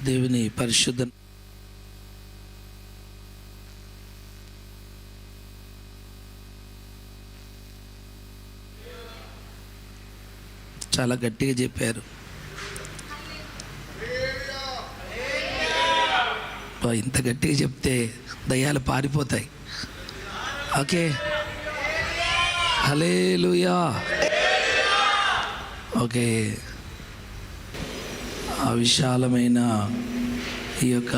దేవుని పరిశుద్ధ చాలా గట్టిగా చెప్పారు. ఇంత గట్టిగా చెప్తే దయ్యాలు పారిపోతాయి. ఓకే, హల్లెలూయా. ఓకే, ఆ విశాలమైన ఈ యొక్క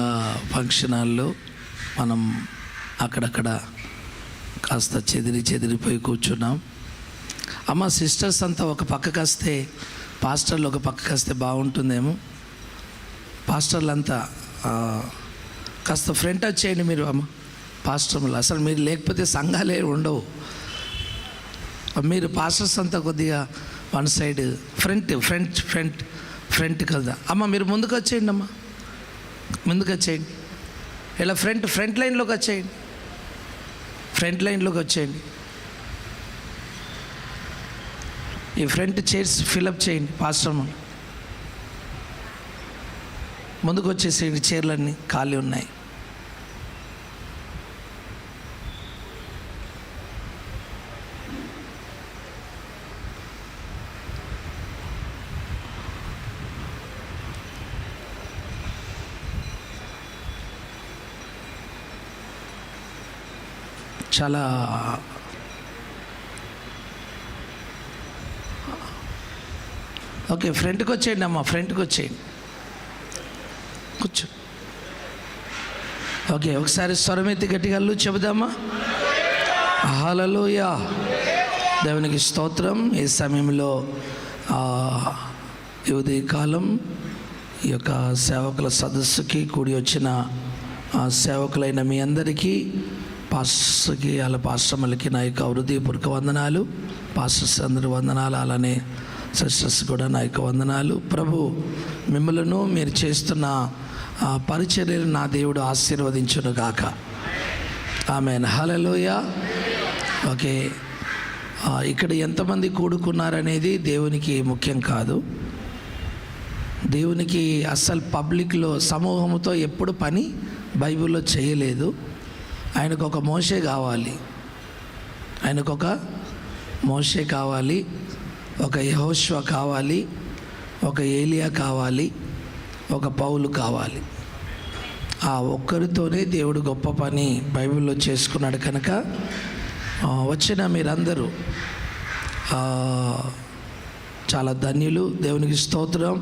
ఫంక్షన్ హాల్లో మనం అక్కడక్కడ కాస్త చెదిరిపోయి కూర్చున్నాం. అమ్మ, సిస్టర్స్ అంతా ఒక పక్కకు వస్తే, పాస్టర్లు ఒక పక్కకు వస్తే బాగుంటుందేమో. పాస్టర్లంతా కాస్త ఫ్రంట్ వచ్చేయండి మీరు. అమ్మ, పాస్టర్లు అసలు మీరు లేకపోతే సంఘాలే ఉండవు. మీరు పాస్టర్స్ అంతా కొద్దిగా వన్ సైడ్ ఫ్రంట్ కదా. అమ్మ, మీరు ముందుకు వచ్చేయండి. అమ్మ, ముందుకు వచ్చేయండి. ఇలా ఫ్రంట్ లైన్లోకి వచ్చేయండి. ఫ్రంట్ లైన్లోకి వచ్చేయండి. ఈ ఫ్రంట్ చైర్స్ ఫిలప్ చేయండి. పాస్టర్ ముందుకు వచ్చేసేయండి. చైర్లన్నీ ఖాళీ ఉన్నాయి. చాలా ఓకే, ఫ్రంట్కి వచ్చేయండి. అమ్మ, ఫ్రంట్కి వచ్చేయండి. కూర్చో. ఓకే, ఒకసారి స్వరమెత్తి గట్టిగా చెబుదామా? హల్లెలూయా. దేవునికి స్తోత్రం. ఈ సమయంలో ఈ ఉదయకాలం ఈ యొక్క సేవకుల సదస్సుకి కూడి వచ్చిన సేవకులైన మీ అందరికీ, పాస్టర్కి, అలా పాస్టర్లకి నా యొక్క హృదయపూర్వక వందనాలు. పాస్టర్స్ అందరి వందనాలు, అలానే సిస్టర్స్ కూడా నా యొక్క వందనాలు. ప్రభు మిమ్మలను, మీరు చేస్తున్న పరిచర్యలు నా దేవుడు ఆశీర్వదించును గాక. ఆమేన్, హల్లెలూయా. ఓకే, ఇక్కడ ఎంతమంది కూడుకున్నారనేది దేవునికి ముఖ్యం కాదు. దేవునికి అస్సలు పబ్లిక్లో సమూహంతో ఎప్పుడు పని బైబిల్లో చేయలేదు. ఆయనకు ఒక మోషే కావాలి, ఒక యెహోషువ కావాలి, ఒక ఏలియా కావాలి, ఒక పౌలు కావాలి. ఆ ఒక్కరితోనే దేవుడు గొప్ప పని బైబిల్లో చేసుకున్నాడు. కనుక వచ్చిన మీరందరూ చాలా ధన్యులు. దేవునికి స్తోత్రం.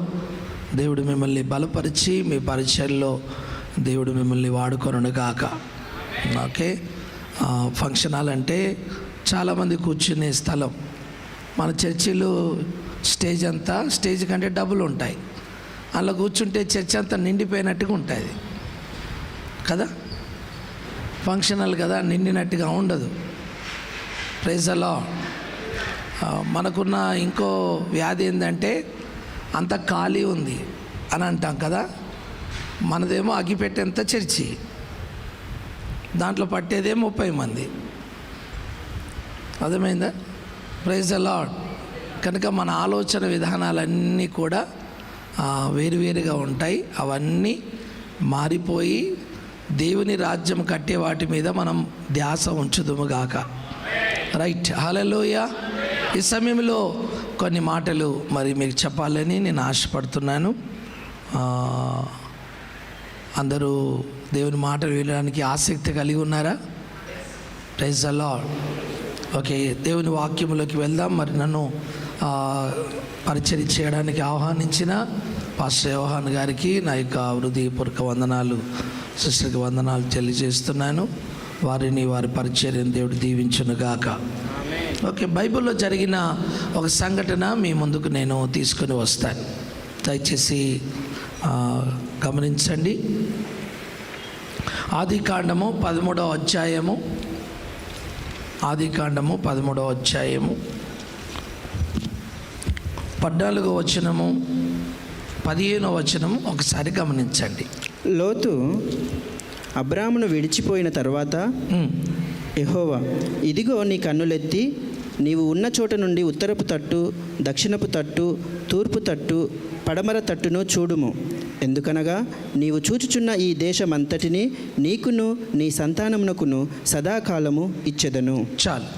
దేవుడు మిమ్మల్ని బలపరిచి మీ పరిచయంలో దేవుడు మిమ్మల్ని వాడుకొనును గాక. ఓకే, ఫంక్షన్ హాల్ అంటే చాలామంది కూర్చునే స్థలం. మన చర్చిలో స్టేజ్ కంటే డబ్బులు ఉంటాయి. అలా కూర్చుంటే చర్చ్ అంతా నిండిపోయినట్టుగా ఉంటుంది కదా. ఫంక్షన్ హాల్ కదా, నిండినట్టుగా ఉండదు. Praise the Lord. మనకున్న ఇంకో వ్యాధి ఏంటంటే అంత ఖాళీ ఉంది అని అంటాం కదా. మనదేమో అగ్గిపెట్టేంత చర్చి, దాంట్లో పట్టేదే 30 మంది. అర్థమైందా? Praise the Lord. కనుక మన ఆలోచన విధానాలన్నీ కూడా వేరువేరుగా ఉంటాయి. అవన్నీ మారిపోయి దేవుని రాజ్యం కట్టే వాటి మీద మనం ధ్యాస ఉంచుదుముగాక. రైట్, హల్లెలూయా. ఈ సమయంలో కొన్ని మాటలు మరి మీకు చెప్పాలని నేను ఆశపడుతున్నాను. అందరూ దేవుని మాటలు వినడానికి ఆసక్తి కలిగి ఉన్నారా? Praise the lord. ఓకే, దేవుని వాక్యంలోకి వెళ్దాం. మరి నన్ను పరిచయం చేయడానికి ఆహ్వానించిన పాస్టర్ యోహాన్ గారికి నా యొక్క హృదయపూర్వక వందనాలు, సిస్టర్కి వందనాలు తెలియజేస్తున్నాను. వారిని, వారి పరిచర్యను దేవుడు దీవించునుగాక. ఓకే, బైబిల్లో జరిగిన ఒక సంఘటన మీ ముందుకు నేను తీసుకొని వస్తాను. దయచేసి గమనించండి. ఆదికాండము 13వ అధ్యాయము, 14వ వచనము, 15వ వచనము ఒకసారి గమనించండి. లోతు అబ్రామును విడిచిపోయిన తర్వాత యెహోవా, ఇదిగో నీ కన్నులెత్తి నీవు ఉన్న చోట నుండి ఉత్తరపు తట్టు, దక్షిణపు తట్టు, తూర్పు తట్టు, పడమర తట్టును చూడుము. ఎందుకనగా నీవు చూచుచున్న ఈ దేశమంతటిని నీకును నీ సంతానమునకును సదాకాలము ఇచ్చెదను. చాలు.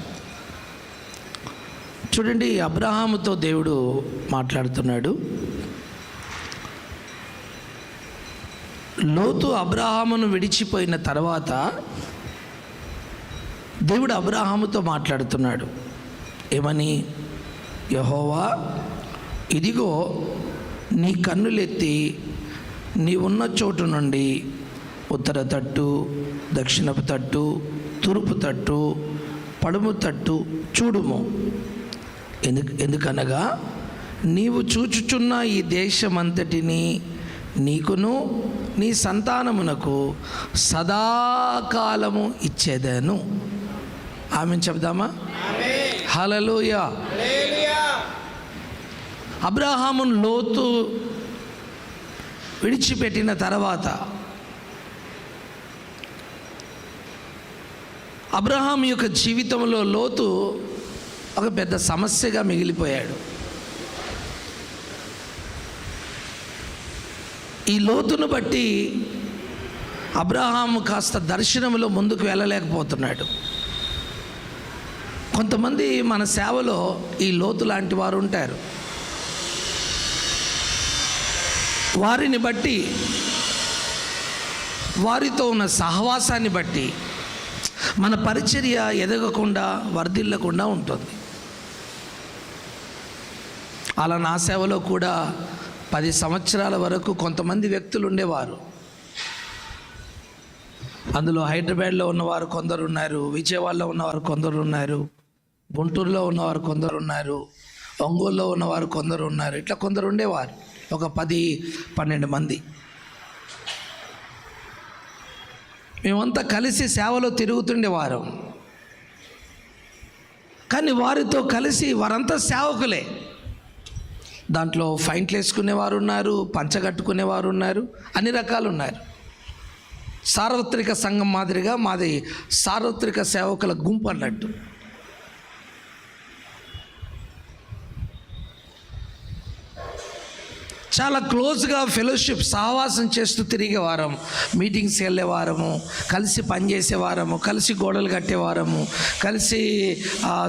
చూడండి, అబ్రహాముతో దేవుడు మాట్లాడుతున్నాడు. లోతు అబ్రహామును విడిచిపోయిన తర్వాత దేవుడు అబ్రహాముతో మాట్లాడుతున్నాడు. ఏమని? యెహోవా, ఇదిగో నీ కన్నులెత్తి నీ ఉన్న చోటు నుండి ఉత్తర తట్టు, దక్షిణపు తట్టు, తూర్పు తట్టు, పడము తట్టు చూడుము. ఎందుకనగా నీవు చూచుచున్న ఈ దేశమంతటిని నీకును నీ సంతానమునకు సదాకాలము ఇచ్చేదను. ఆమెను చెప్దామా? హల్లెలూయా. అబ్రహామును లోతు విడిచిపెట్టిన తర్వాత అబ్రహాం యొక్క జీవితంలో లోతు ఒక పెద్ద సమస్యగా మిగిలిపోయాడు. ఈ లోతును బట్టి అబ్రహాము కాస్త దర్శనంలో ముందుకు వెళ్ళలేకపోతున్నాడు. కొంతమంది మన సేవలో ఈ లోతు లాంటి వారు ఉంటారు. వారిని బట్టి, వారితో ఉన్న సహవాసాన్ని బట్టి మన పరిచర్య ఎదగకుండా, వర్ధిల్లకుండా ఉంటుంది. అలా నా సేవలో కూడా 10 సంవత్సరాల వరకు కొంతమంది వ్యక్తులు ఉండేవారు. అందులో హైదరాబాద్లో ఉన్నవారు కొందరు ఉన్నారు, విజయవాడలో ఉన్నవారు కొందరు ఉన్నారు, గుంటూరులో ఉన్నవారు కొందరు ఉన్నారు, ఒంగోలులో ఉన్నవారు కొందరు ఉన్నారు. ఇట్లా కొందరు ఉండేవారు, ఒక 10-12 మంది. మేమంతా కలిసి సేవలో తిరుగుతుండేవారు. కానీ వారితో కలిసి వారంతా సేవకులే. దాంట్లో ఫైంట్లు వేసుకునేవారు ఉన్నారు, పంచగట్టుకునేవారు ఉన్నారు, అన్ని రకాలు ఉన్నారు. సార్వత్రిక సంఘం మాదిరిగా మాది సార్వత్రిక సేవకుల గుంపు అన్నట్టు. చాలా క్లోజ్గా ఫెలోషిప్, సహవాసం చేస్తూ తిరిగేవారం, మీటింగ్స్కి వెళ్ళేవారము, కలిసి పనిచేసేవారము, కలిసి గోడలు కట్టేవారము, కలిసి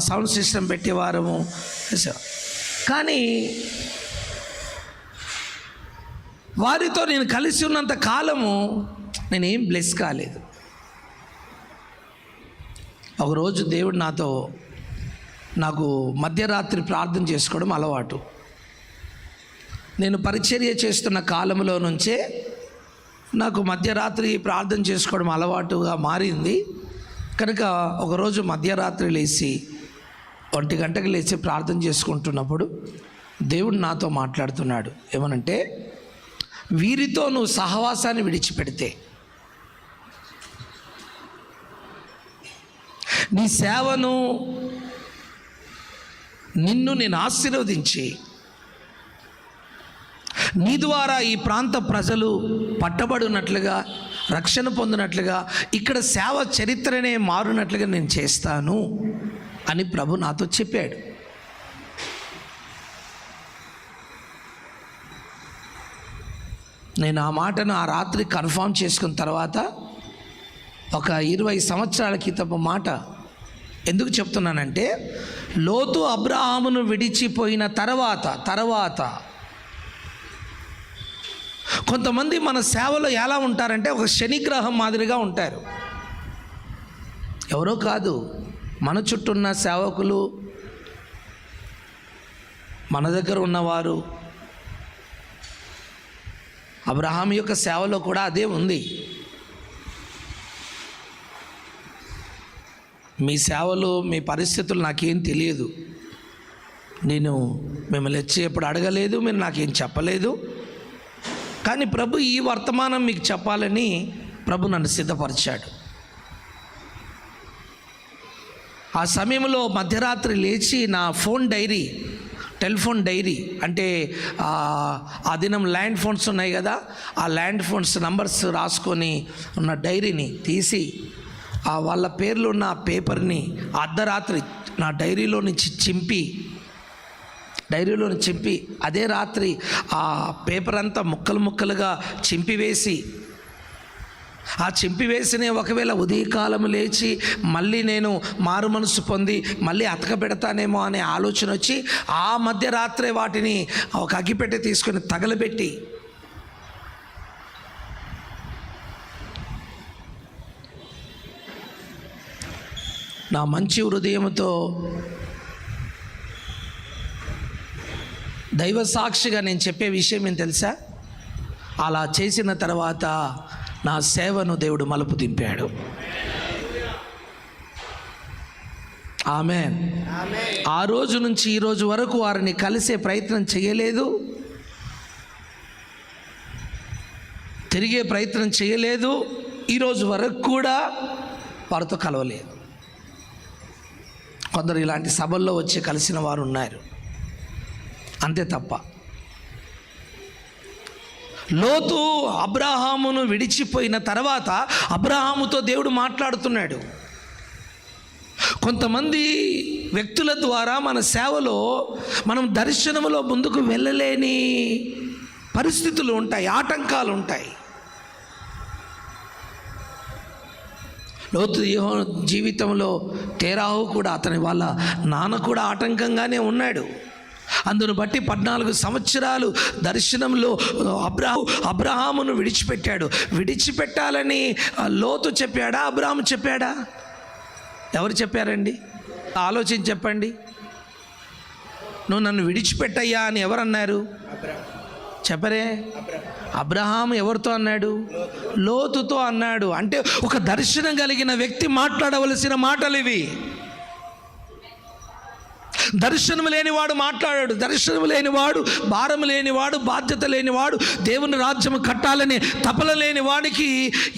సౌండ్ సిస్టమ్ పెట్టేవారము. కానీ వారితో నేను కలిసి ఉన్నంత కాలము నేనేం బ్లెస్ కాలేదు. ఒకరోజు దేవుడు నాకు మధ్యరాత్రి ప్రార్థన చేసుకోవడం అలవాటు. నేను పరిచర్య చేస్తున్న కాలంలో నుంచే నాకు మధ్యరాత్రి ప్రార్థన చేసుకోవడం అలవాటుగా మారింది. కనుక ఒకరోజు మధ్యరాత్రి లేచి 1 గంటకు లేచి ప్రార్థన చేసుకుంటున్నప్పుడు దేవుడు నాతో మాట్లాడుతున్నాడు. ఏమనంటే, వీరితో నువ్వు సహవాసాన్ని విడిచిపెడితే నీ సేవను, నిన్ను నేను ఆశీర్వదించి నీ ద్వారా ఈ ప్రాంత ప్రజలు పట్టబడినట్లుగా, రక్షణ పొందినట్లుగా, ఇక్కడ సేవ చరిత్రనే మారునట్లుగా నేను చేస్తాను అని ప్రభు నాతో చెప్పాడు. నేను ఆ మాటను ఆ రాత్రి కన్ఫర్మ్ చేసుకున్న తర్వాత, ఒక 20 సంవత్సరాల క్రితపు మాట ఎందుకు చెప్తున్నానంటే, లోతు అబ్రహామును విడిచిపోయిన తర్వాత కొంతమంది మన సేవలో ఎలా ఉంటారంటే ఒక శనిగ్రహం మాదిరిగా ఉంటారు. ఎవరో కాదు, మన చుట్టూ ఉన్న సేవకులు, మన దగ్గర ఉన్నవారు. అబ్రహాం యొక్క సేవలో కూడా అదే ఉంది. మీ సేవలు, మీ పరిస్థితులు నాకేం తెలియదు. నేను మిమ్మల్ని వచ్చి ఎప్పుడు అడగలేదు, మీరు నాకేం చెప్పలేదు. కానీ ప్రభు ఈ వర్తమానం మీకు చెప్పాలని ప్రభు నన్ను సిద్ధపరిచాడు. ఆ సమయంలో మధ్యరాత్రి లేచి నా టెలిఫోన్ డైరీ అంటే ఆ దినం ల్యాండ్ ఫోన్స్ ఉన్నాయి కదా, ఆ ల్యాండ్ ఫోన్స్ నంబర్స్ రాసుకొని ఉన్న డైరీని తీసి వాళ్ళ పేర్లు ఉన్న పేపర్ని అర్ధరాత్రి నా డైరీలో నుంచి చింపి డైరీలో చింపి అదే రాత్రి ఆ పేపర్ అంతా ముక్కలు ముక్కలుగా చింపివేసి, ఆ చింపివేసిన ఒకవేళ ఉదయకాలం లేచి మళ్ళీ నేను మారు మనసు పొంది మళ్ళీ అతక పెడతానేమో అనే ఆలోచన వచ్చి ఆ మధ్యరాత్రే వాటిని ఒక అగ్గిపెట్టె తీసుకొని తగలబెట్టి నా మంచి హృదయంతో దైవ సాక్షిగా నేను చెప్పే విషయం ఏం తెలుసా, అలా చేసిన తర్వాత నా సేవను దేవుడు మలుపు తిప్పాడు. ఆమేన్. ఆ రోజు నుంచి ఈ రోజు వరకు వారిని కలిసే ప్రయత్నం చేయలేదు, తిరిగే ప్రయత్నం చేయలేదు, ఈరోజు వరకు కూడా వారితో కలవలేదు. కొందరు ఇలాంటి సభల్లో వచ్చి కలిసిన వారు ఉన్నారు, అంతే తప్ప. లోతు అబ్రహామును విడిచిపోయిన తర్వాత అబ్రహాముతో దేవుడు మాట్లాడుతున్నాడు. కొంతమంది వ్యక్తుల ద్వారా మన సేవలో మనం దర్శనములో ముందుకు వెళ్ళలేని పరిస్థితులు ఉంటాయి, ఆటంకాలు ఉంటాయి. లోతు జీవితంలో తేరాహు కూడా, అతని వాళ్ళ నాన్న కూడా ఆటంకంగానే ఉన్నాడు. అందును బట్టి 14 సంవత్సరాలు దర్శనంలో అబ్రహామును విడిచిపెట్టాడు. విడిచిపెట్టాలని లోతు చెప్పాడా, అబ్రహాము చెప్పాడా? ఎవరు చెప్పారండి? ఆలోచించి చెప్పండి. నువ్వు నన్ను విడిచిపెట్టయ్యా అని ఎవరన్నారు? చెప్పరే. అబ్రహాము ఎవరితో అన్నాడు? లోతుతో అన్నాడు. అంటే ఒక దర్శనం కలిగిన వ్యక్తి మాట్లాడవలసిన మాటలు ఇవి. దర్శనం లేనివాడు మాట్లాడాడు. దర్శనం లేనివాడు, భారం లేనివాడు, బాధ్యత లేనివాడు, దేవుని రాజ్యం కట్టాలని తపన లేని వాడికి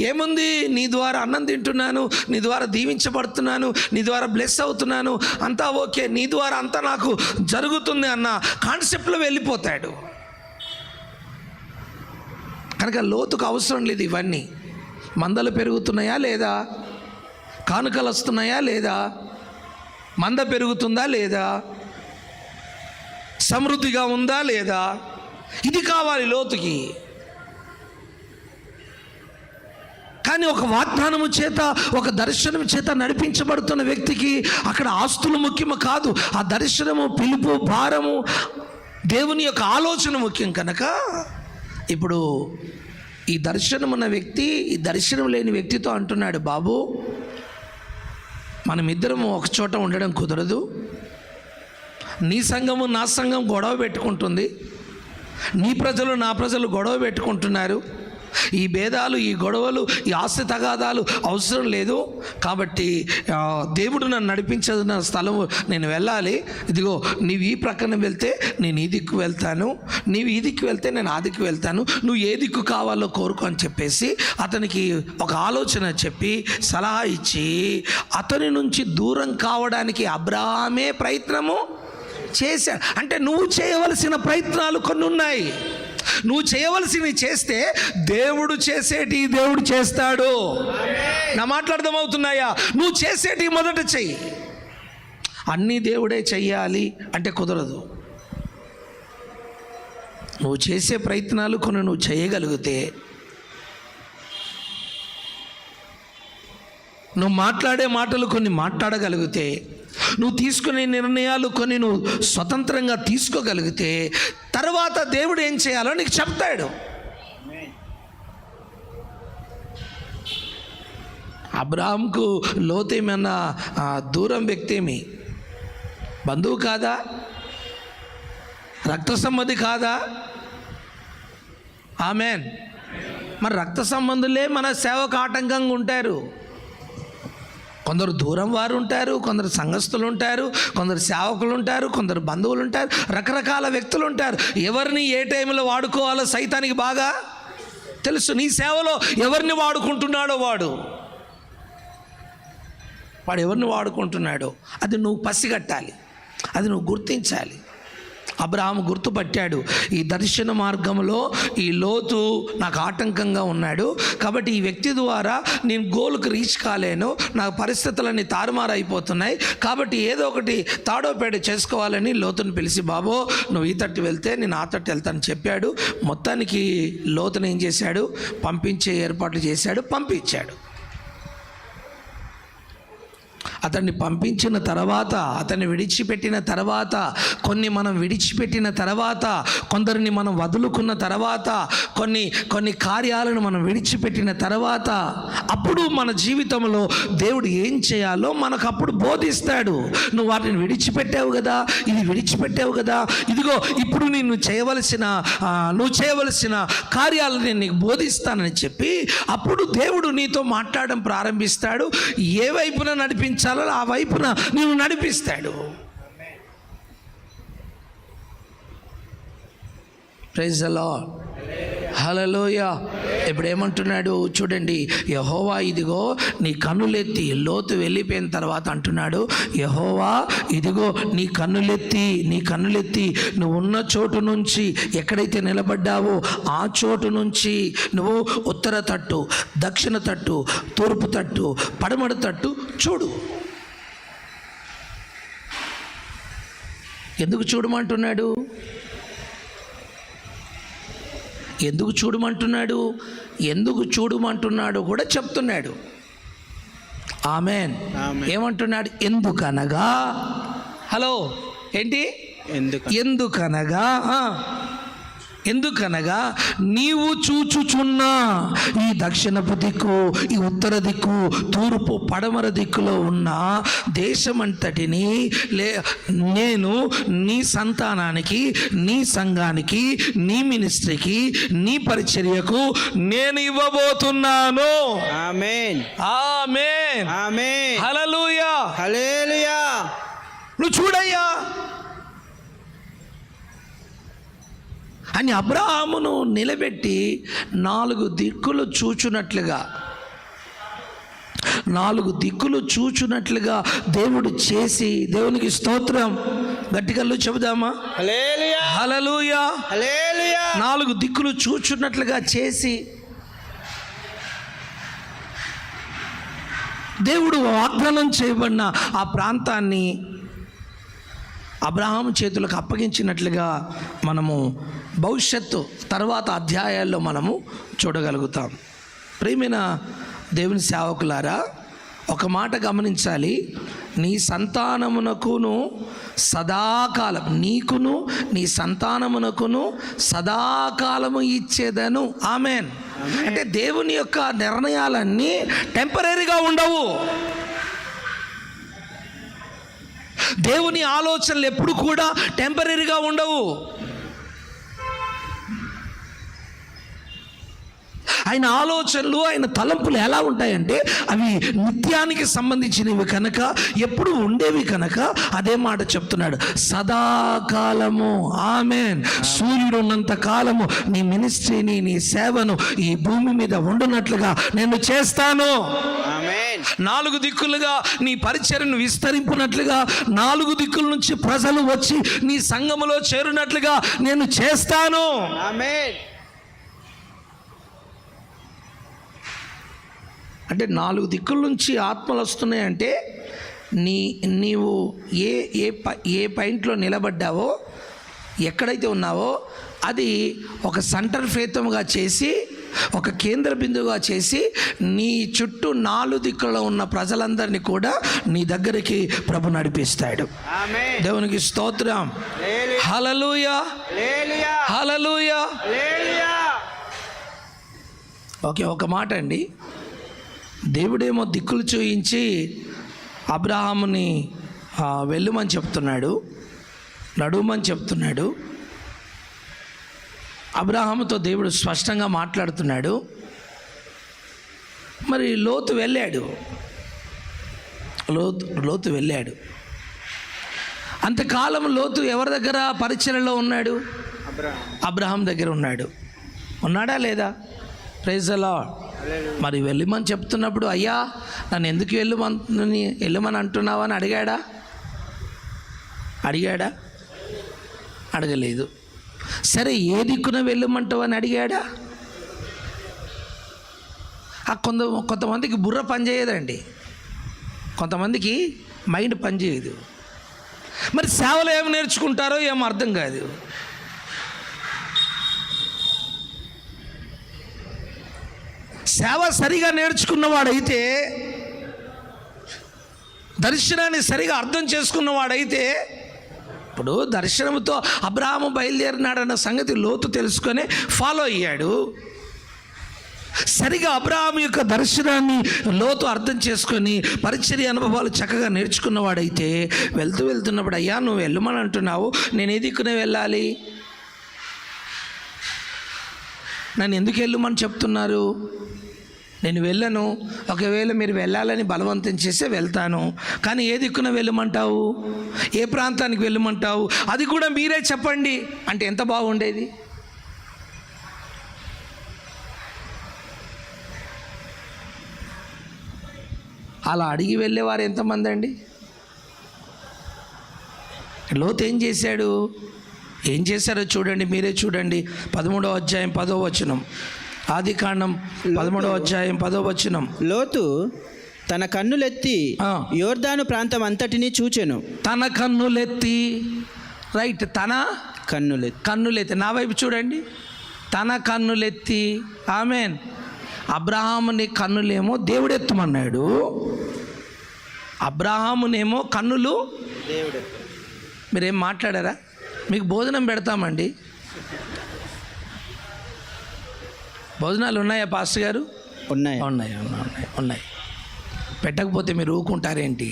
ఏముంది? నీ ద్వారా అన్నం తింటున్నాను, నీ ద్వారా దీవించబడుతున్నాను, నీ ద్వారా బ్లెస్ అవుతున్నాను, అంతా ఓకే, నీ ద్వారా అంతా నాకు జరుగుతుంది అన్న కాన్సెప్ట్లో వెళ్ళిపోతాడు. కనుక లోతుకు అవసరం లేదు ఇవన్నీ. మందలు పెరుగుతున్నాయా లేదా? కానుకలు వస్తున్నాయా లేదా? మంద పెరుగుతుందా లేదా? సమృద్ధిగా ఉందా లేదా? ఇది కావాలి లోతుకి. కానీ ఒక వాగ్దానము చేత, ఒక దర్శనం చేత నడిపించబడుతున్న వ్యక్తికి అక్కడ ఆస్తులు ముఖ్యము కాదు, ఆ దర్శనము, పిలుపు, భారము, దేవుని యొక్క ఆలోచన ముఖ్యం. కనుక ఇప్పుడు ఈ దర్శనం ఉన్న వ్యక్తి ఈ దర్శనం లేని వ్యక్తితో అంటున్నాడు, బాబు మనమిద్దరము ఒక చోట ఉండడం కుదరదు. నీ సంఘము నా సంఘం గొడవ పెట్టుకుంటుంది, నీ ప్రజలు నా ప్రజలు గొడవ పెట్టుకుంటున్నారు. ఈ భేదాలు, ఈ గొడవలు, ఈ ఆస్తి తగాదాలు అవసరం లేదు. కాబట్టి దేవుడు నన్ను నడిపించిన స్థలము నేను వెళ్ళాలి. ఇదిగో నీవు ఈ ప్రక్కన వెళ్తే నేను ఈ దిక్కు వెళ్తాను, నీవు ఈ దిక్కు వెళ్తే నేను ఆ దిక్కు వెళ్తాను, నువ్వు ఏ దిక్కు కావాలో కోరుకో అని చెప్పేసి అతనికి ఒక ఆలోచన చెప్పి సలహా ఇచ్చి అతని నుంచి దూరం కావడానికి అబ్రహామే ప్రయత్నము చేశాడు. అంటే నువ్వు చేయవలసిన ప్రయత్నాలు కొన్ని ఉన్నాయి. నువ్వు చేయవలసినవి చేస్తే దేవుడు చేసేటి దేవుడు చేస్తాడు. నా మాట్లాడదామవుతున్నాయా? నువ్వు చేసేటి మొదట చెయ్యి. అన్నీ దేవుడే చెయ్యాలి అంటే కుదరదు. నువ్వు చేసే ప్రయత్నాలు కొన్ని నువ్వు చేయగలిగితే, నువ్వు మాట్లాడే మాటలు కొన్ని మాట్లాడగలిగితే, నువ్వు తీసుకునే నిర్ణయాలు కొన్ని నువ్వు స్వతంత్రంగా తీసుకోగలిగితే, తర్వాత దేవుడు ఏం చేయాలో నీకు చెప్తాడు. అబ్రహాంకు లోతు ఏమన్నా దూరం వ్యక్తి ఏమి? బంధువు కాదా? రక్త సంబంధి కాదా? ఆమెన్. మరి రక్త సంబంధులే మన సేవకు ఆటంకంగా ఉంటారు. కొందరు దూరం వారు ఉంటారు, కొందరు సంఘస్థులు ఉంటారు, కొందరు సేవకులు ఉంటారు, కొందరు బంధువులు ఉంటారు, రకరకాల వ్యక్తులు ఉంటారు. ఎవరిని ఏ టైంలో వాడుకోవాలో సైతానికి బాగా తెలుసు. నీ సేవలో ఎవరిని వాడుకుంటున్నాడో వాడు ఎవరిని వాడుకుంటున్నాడో అది నువ్వు పసిగట్టాలి, అది నువ్వు గుర్తించాలి. అబ్రహాము గుర్తుపట్టాడు, ఈ దర్శన మార్గంలో ఈ లోతు నాకు ఆటంకంగా ఉన్నాడు, కాబట్టి ఈ వ్యక్తి ద్వారా నేను గోల్కి రీచ్ కాలేను, నా పరిస్థితులన్నీ తారుమారైపోతున్నాయి, కాబట్టి ఏదో ఒకటి తాడోపేడ చేసుకోవాలని లోతుని పిలిచి, బాబో నువ్వు ఈ తట్టు వెళ్తే నేను ఆ తట్టు వెళ్తాను చెప్పాడు. మొత్తానికి లోతుని ఏం చేశాడు, పంపించే ఏర్పాట్లు చేశాడు, పంపించాడు. అతన్ని పంపించిన తర్వాత, అతన్ని విడిచిపెట్టిన తర్వాత, మనం విడిచిపెట్టిన తర్వాత, కొందరిని మనం వదులుకున్న తర్వాత, కొన్ని కార్యాలను మనం విడిచిపెట్టిన తర్వాత, అప్పుడు మన జీవితంలో దేవుడు ఏం చేయాలో మనకు అప్పుడు బోధిస్తాడు. నువ్వు వాటిని విడిచిపెట్టావు కదా, ఇది విడిచిపెట్టావు కదా, ఇదిగో ఇప్పుడు నువ్వు చేయవలసిన కార్యాలను నేను నీకు బోధిస్తానని చెప్పి అప్పుడు దేవుడు నీతో మాట్లాడడం ప్రారంభిస్తాడు. ఏ వైపున నడిపించాలో ఆ వైపున నీవు నడిపిస్తాడు. ప్రైజ్ ది లార్డ్, హల్లెలూయా. ఇప్పుడు ఏమంటున్నాడు చూడండి, యెహోవా ఇదిగో నీ కన్నులెత్తి, లోతు వెళ్ళిపోయిన తర్వాత అంటున్నాడు, యెహోవా ఇదిగో నీ కన్నులెత్తి నువ్వు ఉన్న చోటు నుంచి, ఎక్కడైతే నిలబడ్డావో ఆ చోటు నుంచి నువ్వు ఉత్తర తట్టు, దక్షిణ తట్టు, తూర్పు తట్టు, పడమర తట్టు చూడు. ఎందుకు చూడమంటున్నాడు? ఎందుకు చూడమంటున్నాడు కూడా చెప్తున్నాడు. ఆమేన్. ఏమంటున్నాడు? ఎందుకనగా, హలో ఏంటి? ఎందుకనగా నీవు చూచుచున్న ఈ దక్షిణపు దిక్కు, ఈ ఉత్తర దిక్కు, తూర్పు పడమర దిక్కులో ఉన్న దేశమంతటిని నేను నీ సంతానానికి, నీ సంఘానికి, నీ మినిస్ట్రీకి, నీ పరిచర్యకు నేను ఇవ్వబోతున్నాను. ఆమేన్, ఆమేన్, ఆమేన్, హల్లెలూయా, హల్లెలూయా. నువ్వు చూడయ్యా అని అబ్రహామును నిలబెట్టి 4 దిక్కులు చూచునట్లుగా దేవుడు చేసి, దేవునికి స్తోత్రం, గట్టిగా చెబుదామా? హల్లెలూయా, హల్లెలూయా, హల్లెలూయా. 4 దిక్కులు చూచున్నట్లుగా చేసి దేవుడు వాగ్దానం చేయబడిన ఆ ప్రాంతాన్ని అబ్రహాము చేతులకు అప్పగించినట్లుగా మనము భవిష్యత్తు తర్వాత అధ్యాయాల్లో మనము చూడగలుగుతాం. ప్రియమైన దేవుని సేవకులారా, ఒక మాట గమనించాలి. నీ సంతానమునకును సదాకాలం, నీకును నీ సంతానమునకును సదాకాలము ఇచ్చేదను. ఆమేన్. అంటే దేవుని యొక్క నిర్ణయాలన్నీ టెంపరీగా ఉండవు. దేవుని ఆలోచనలు ఎప్పుడు కూడా టెంపరీగా ఉండవు. ఆయన ఆలోచనలు, ఆయన తలంపులు ఎలా ఉంటాయంటే అవి నిత్యానికి సంబంధించినవి కనుక, ఎప్పుడు ఉండేవి కనుక అదే మాట చెప్తున్నాడు, సదాకాలము. ఆమేన్. సూర్యుడు ఉన్నంత కాలము నీ మినిస్ట్రీని, నీ సేవను ఈ భూమి మీద ఉండునట్లుగా నేను చేస్తాను. 4 దిక్కులుగా నీ పరిచర్యను విస్తరింపునట్లుగా, 4 దిక్కుల నుంచి ప్రజలు వచ్చి నీ సంఘములో చేరునట్లుగా నేను చేస్తాను. ఆమేన్. అంటే 4 దిక్కుల నుంచి ఆత్మలు వస్తున్నాయంటే నీవు ఏ పాయింట్లో నిలబడ్డావో, ఎక్కడైతే ఉన్నావో అది ఒక సెంటర్ ఫేతముగా చేసి, ఒక కేంద్ర బిందువుగా చేసి నీ చుట్టూ 4 దిక్కుల్లో ఉన్న ప్రజలందరినీ కూడా నీ దగ్గరికి ప్రభు నడిపిస్తాడు. ఆమేన్. దేవునికి స్తోత్రం. హల్లెలూయా, హల్లెలూయా. ఓకే, ఒక మాట అండి. దేవుడేమో దిక్కులు చూయించి అబ్రహాముని వెళ్ళమని చెప్తున్నాడు, నడుమని చెప్తున్నాడు. అబ్రహాముతో దేవుడు స్పష్టంగా మాట్లాడుతున్నాడు. మరి లోతు వెళ్ళాడు. అంతకాలం లోతు ఎవరి దగ్గర పరిచర్యలో ఉన్నాడు? అబ్రహాం దగ్గర ఉన్నాడా లేదా? Praise the Lord. మరి వెళ్ళమని చెప్తున్నప్పుడు, అయ్యా నన్ను ఎందుకు వెళ్ళమని అంటున్నావని అడిగాడా? అడగలేదు. సరే ఏ దిక్కున వెళ్ళమంటావు అని అడిగాడా? కొంతమందికి బుర్ర పనిచేయదండి, కొంతమందికి మైండ్ పనిచేయదు. మరి సేవలు ఏమి నేర్చుకుంటారో ఏమో అర్థం కాదు. సేవ సరిగా నేర్చుకున్నవాడైతే, దర్శనాన్ని సరిగా అర్థం చేసుకున్నవాడైతే, ఇప్పుడు దర్శనంతో అబ్రాహాము బయలుదేరినాడన్న సంగతి లోతు తెలుసుకొని ఫాలో అయ్యాడు. సరిగా అబ్రాహాము యొక్క దర్శనాన్ని లోతు అర్థం చేసుకొని పరిచర్య అనుభవాలు చక్కగా నేర్చుకున్నవాడైతే వెళ్తున్నప్పుడు, అయ్యా నువ్వు వెళ్ళమని అంటున్నావు, నేను ఏ దిక్కునే వెళ్ళాలి, నన్ను ఎందుకు వెళ్ళమని చెప్తున్నారు, నేను వెళ్ళను, ఒకవేళ మీరు వెళ్ళాలని బలవంతం చేస్తే వెళ్తాను, కానీ ఏ దిక్కున వెళ్ళమంటావు, ఏ ప్రాంతానికి వెళ్ళమంటావు, అది కూడా మీరే చెప్పండి అంటే ఎంత బాగుండేది. అలా అడిగి వెళ్ళేవారు ఎంతమంది అండి? లోతు ఏం చేశాడు? ఏం చేశారో చూడండి, మీరే చూడండి. 13వ అధ్యాయం 10వ వచనం, ఆదికాండం 13వ అధ్యాయం 10వ వచనం. లోతు తన కన్నులెత్తి యోర్దాను ప్రాంతం అంతటినీ చూచెను. తన కన్నులెత్తి, రైట్, తన కన్నులెత్తి, నా వైపు చూడండి, తన కన్నులెత్తి. ఆమేన్. అబ్రహాముని కన్నులేమో దేవుడెత్తమన్నాడు, అబ్రహామునేమో కన్నులు మీరేం మాట్లాడారా? మీకు భోజనం పెడతామండి. భోజనాలు ఉన్నాయా పాస్టర్ గారు? ఉన్నాయి. ఉన్నాయి ఉన్నాయి ఉన్నాయి. పెట్టకపోతే మీరు ఊరుకుంటారేంటి?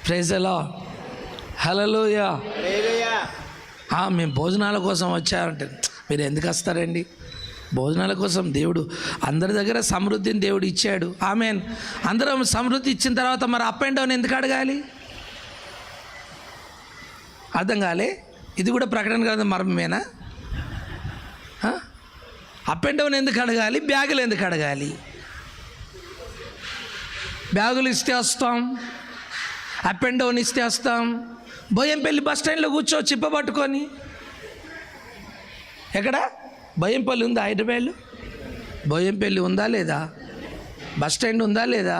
ప్రైజ్ ది లార్డ్, హల్లెలూయా. మేము భోజనాల కోసం వచ్చారంటే మీరు ఎందుకు వస్తారండి? భోజనాల కోసం దేవుడు అందరి దగ్గర సమృద్ధిని దేవుడు ఇచ్చాడు. ఆమేన్. అందరం సమృద్ధి ఇచ్చిన తర్వాత మరి అప్ అండ్ డౌన్ ఎందుకు అడగాలి? అర్థం కాలే. ఇది కూడా ప్రకటన గ్రంథం మర్మమేనా? అప్ అండ్ డౌన్ ఎందుకు అడగాలి? బ్యాగులు ఎందుకు అడగాలి? బ్యాగులు ఇస్తే వస్తాం, అప్ అండ్ డౌన్ ఇస్తే వస్తాం. బోయంపల్లి బస్ స్టాండ్లో కూర్చో చిప్ప పట్టుకొని. ఎక్కడ? బోయంపల్లి ఉందా? హైదరాబాద్లో బోయంపల్లి ఉందా లేదా? బస్ స్టాండ్ ఉందా లేదా?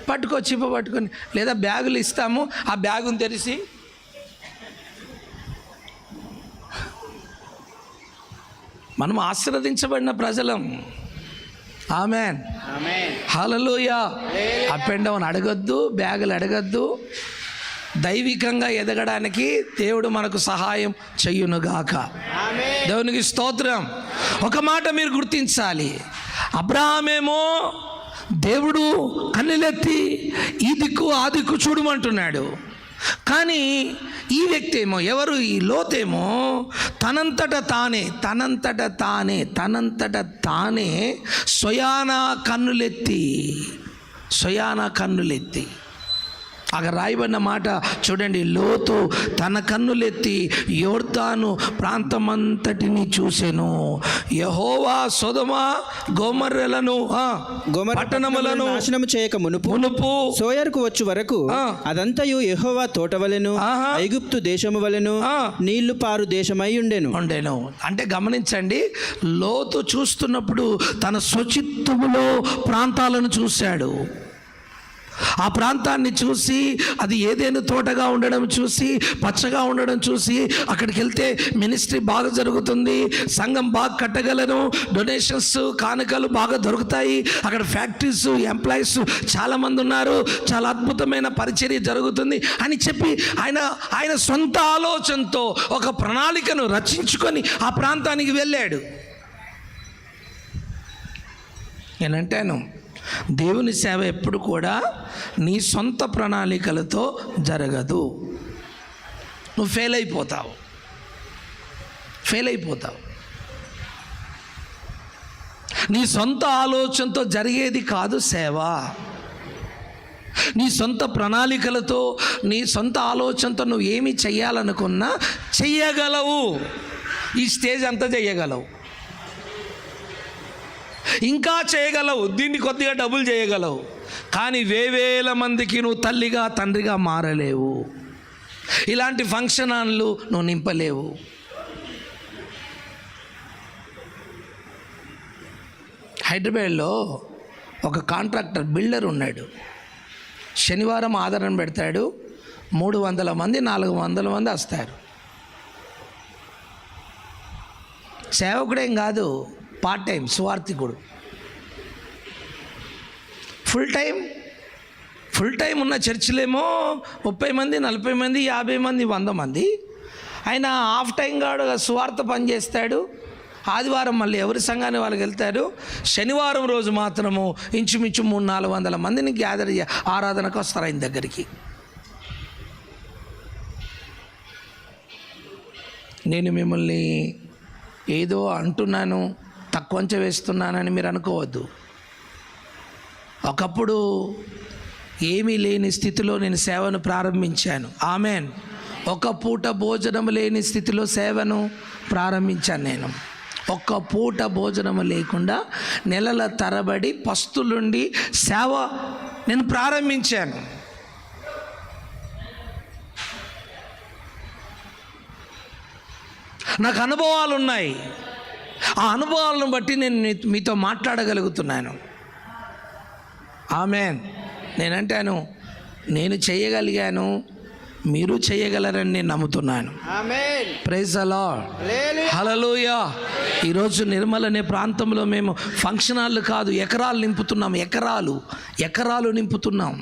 పట్టుకో, చిప్ప పట్టుకొని. లేదా బ్యాగులు ఇస్తాము, ఆ బ్యాగును తెరిచి మనం ఆశీర్వదించబడిన ప్రజలం. ఆమేన్, హల్లెలూయా. అప్ అండ్ డౌన్ అడగద్దు, బ్యాగులు అడగద్దు. దైవికంగా ఎదగడానికి దేవుడు మనకు సహాయం చెయ్యునుగాక. దేవునికి స్తోత్రం. ఒక మాట మీరు గుర్తించాలి, అబ్రహామేమో దేవుడు కన్నులెత్తి ఈ దిక్కు ఆ దిక్కు చూడమంటున్నాడు, కానీ ఈ వ్యక్తి ఏమో, ఎవరు? ఈ లోతేమో తనంతట తానే స్వయాన కన్నులెత్తి అక్కడ రాయబడిన మాట చూడండి. లోతు తన కన్నులెత్తి యోర్దాను ప్రాంతమంతటిని చూసెను. యెహోవా సొదొమ గొమొర్రాలను పట్టణములను నాశనము చేయక మునుపు సోయరుకు వచ్చు వరకు అదంతయు యెహోవా తోటవలెను, ఐగుప్తు దేశము వలెను, నీళ్లు పారు దేశమై ఉండెను. అంటే గమనించండి, లోతు చూస్తున్నప్పుడు తన స్వచిత్తములో ప్రాంతాలను చూశాడు. ఆ ప్రాంతాన్ని చూసి, అది ఏదైనా తోటగా ఉండడం చూసి, పచ్చగా ఉండడం చూసి, అక్కడికి వెళ్తే మినిస్ట్రీ బాగా జరుగుతుంది, సంఘం బాగా కట్టగలను, డొనేషన్స్ కానుకలు బాగా దొరుకుతాయి, అక్కడ ఫ్యాక్టరీస్, ఎంప్లాయీస్ చాలామంది ఉన్నారు, చాలా అద్భుతమైన పరిచర్య జరుగుతుంది అని చెప్పి ఆయన సొంత ఆలోచనతో ఒక ప్రణాళికను రచించుకొని ఆ ప్రాంతానికి వెళ్ళాడు. నేనంటాను, దేవుని సేవ ఎప్పుడు కూడా నీ సొంత ప్రణాళికలతో జరగదు. నువ్వు ఫెయిల్ అయిపోతావు. నీ సొంత ఆలోచనతో జరిగేది కాదు సేవ. నీ సొంత ప్రణాళికలతో, నీ సొంత ఆలోచనతో నువ్వు ఏమి చెయ్యాలనుకున్నా చెయ్యగలవు. ఈ స్టేజ్ అంతా చెయ్యగలవు, ఇంకా చేయగలవు, దీన్ని కొద్దిగా డబుల్ చేయగలవు, కానీ వేవేల మందికి నువ్వు తల్లిగా తండ్రిగా మారలేవు. ఇలాంటి ఫంక్షన్ హాల్లు నువ్వు నింపలేవు. హైదరాబాద్లో ఒక కాంట్రాక్టర్ బిల్డర్ ఉన్నాడు. శనివారం ఆదరణ పెడతాడు. 300 మంది 400 మంది వస్తారు. సేవకుడేం కాదు, పార్ట్ టైం సువార్థికుడు. ఫుల్ టైం ఉన్న చర్చిలేమో 30 మంది 40 మంది 50 మంది 100 మంది. ఆయన హాఫ్ టైం కాడు సువార్త పని చేస్తాడు. ఆదివారం మళ్ళీ ఎవరి సంఘాన్ని వాళ్ళకి వెళ్తారు. శనివారం రోజు మాత్రము ఇంచుమించు 300-400 మందిని గ్యాదర్ ఆరాధనకు వస్తారు ఆయన దగ్గరికి. నేను మిమ్మల్ని ఏదో అంటున్నాను, తక్కువ అంచనా వేస్తున్నానని మీరు అనుకోవద్దు. ఒకప్పుడు ఏమీ లేని స్థితిలో నేను సేవను ప్రారంభించాను. ఆమెన్. ఒక పూట భోజనం లేని స్థితిలో సేవను ప్రారంభించాను. నేను ఒక్క పూట భోజనం లేకుండా నెలల తరబడి పస్తులుండి సేవ నేను ప్రారంభించాను. నాకు అనుభవాలు ఉన్నాయి. ఆ అనుభవాలను బట్టి నేను మీతో మాట్లాడగలుగుతున్నాను. ఆమెన్. నేనంటాను, నేను చేయగలిగాను, మీరు చేయగలరని నేను నమ్ముతున్నాను. Amen. Praise the lord. Hallelujah. Hallelujah. ఈరోజు నిర్మల్ అనే ప్రాంతంలో మేము ఫంక్షన్ హాల్ కాదు, ఎకరాలు నింపుతున్నాం. ఎకరాలు నింపుతున్నాం.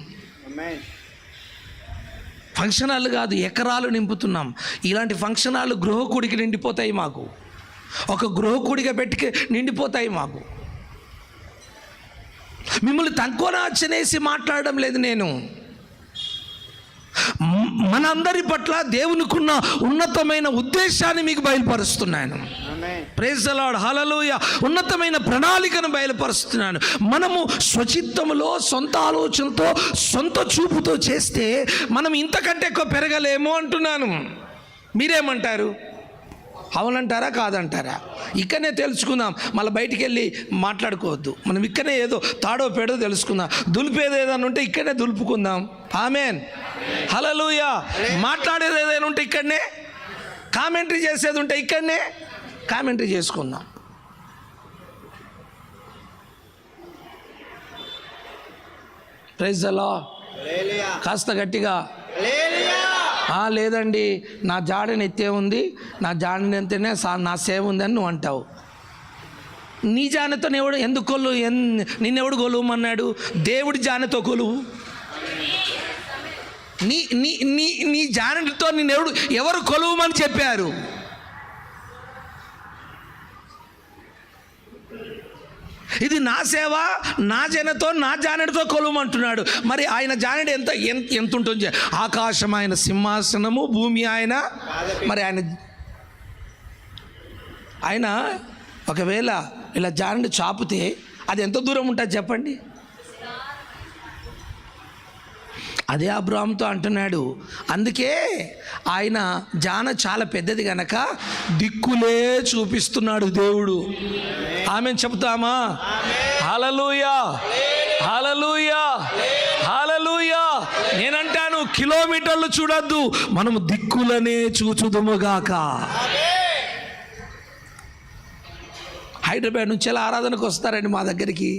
ఆమేన్. ఫంక్షన్ హాల్ కాదు, ఎకరాలు నింపుతున్నాం. ఇలాంటి ఫంక్షన్ హాల్ గృహకుడికి నిండిపోతాయి మాకు. ఒక గృహకుడిగా పెట్టి నిండిపోతాయి మాకు. మిమ్మల్ని తక్కువ అంచనేసి మాట్లాడడం లేదు నేను. మనందరి పట్ల దేవునికున్న ఉన్నతమైన ఉద్దేశాన్ని మీకు బయలుపరుస్తున్నాను. Praise the lord. హల్లెలూయా. ఉన్నతమైన ప్రణాళికను బయలుపరుస్తున్నాను. మనము స్వచిత్తములో సొంత ఆలోచనతో సొంత చూపుతో చేస్తే మనం ఇంతకంటే ఎక్కువ పెరగలేము అంటున్నాను. మీరేమంటారు? అవునంటారా కాదంటారా? ఇక్కడనే తెలుసుకుందాం. మళ్ళీ బయటికి వెళ్ళి మాట్లాడుకోవద్దు. మనం ఇక్కడనే ఏదో తాడో పేడో తెలుసుకుందాం. దులిపేది ఏదైనా ఉంటే ఇక్కడనే దులుపుకుందాం. ఆమేన్. హల్లెలూయా. మాట్లాడేది ఏదైనా ఉంటే ఇక్కడనే, కామెంటరీ చేసేది ఉంటే ఇక్కడనే కామెంటరీ చేసుకుందాం. Praise the lord. హల్లెలూయా. కాస్త గట్టిగా. హల్లెలూయా. లేదండి, నా జాడని ఎత్తే ఉంది, నా జాడని ఎంతనే నా సేవ ఉందని నువ్వు అంటావు. నీ జానతో ఎందుకు నిన్నెవడు కొలువమన్నాడు? దేవుడి జానతో కొలువు. నీ నీ నీ నీ జానతో ఎవరు కొలువమని చెప్పారు? ఇది నా సేవ, నా జనతో నా జానడితో కొలువమంటున్నాడు. మరి ఆయన జానడి ఎంత ఉంటుంది? ఆకాశం ఆయన సింహాసనము, భూమి ఆయన. మరి ఆయన ఒకవేళ ఇలా జానడి చాపితే అది ఎంత దూరం ఉంటుంది చెప్పండి? అదే అబ్రాహాముతో అంటున్నాడు. అందుకే ఆయన జాన చాలా పెద్దది గనక దిక్కులే చూపిస్తున్నాడు దేవుడు. ఆమేన్ చెప్తామా? హల్లెలూయా. హల్లెలూయా. హల్లెలూయా. నేనంటాను, కిలోమీటర్లు చూడొద్దు, మనము దిక్కులనే చూచుదుముగాక. హైదరాబాద్ నుంచి ఎలా ఆరాధనకు వస్తారండి మా దగ్గరికి?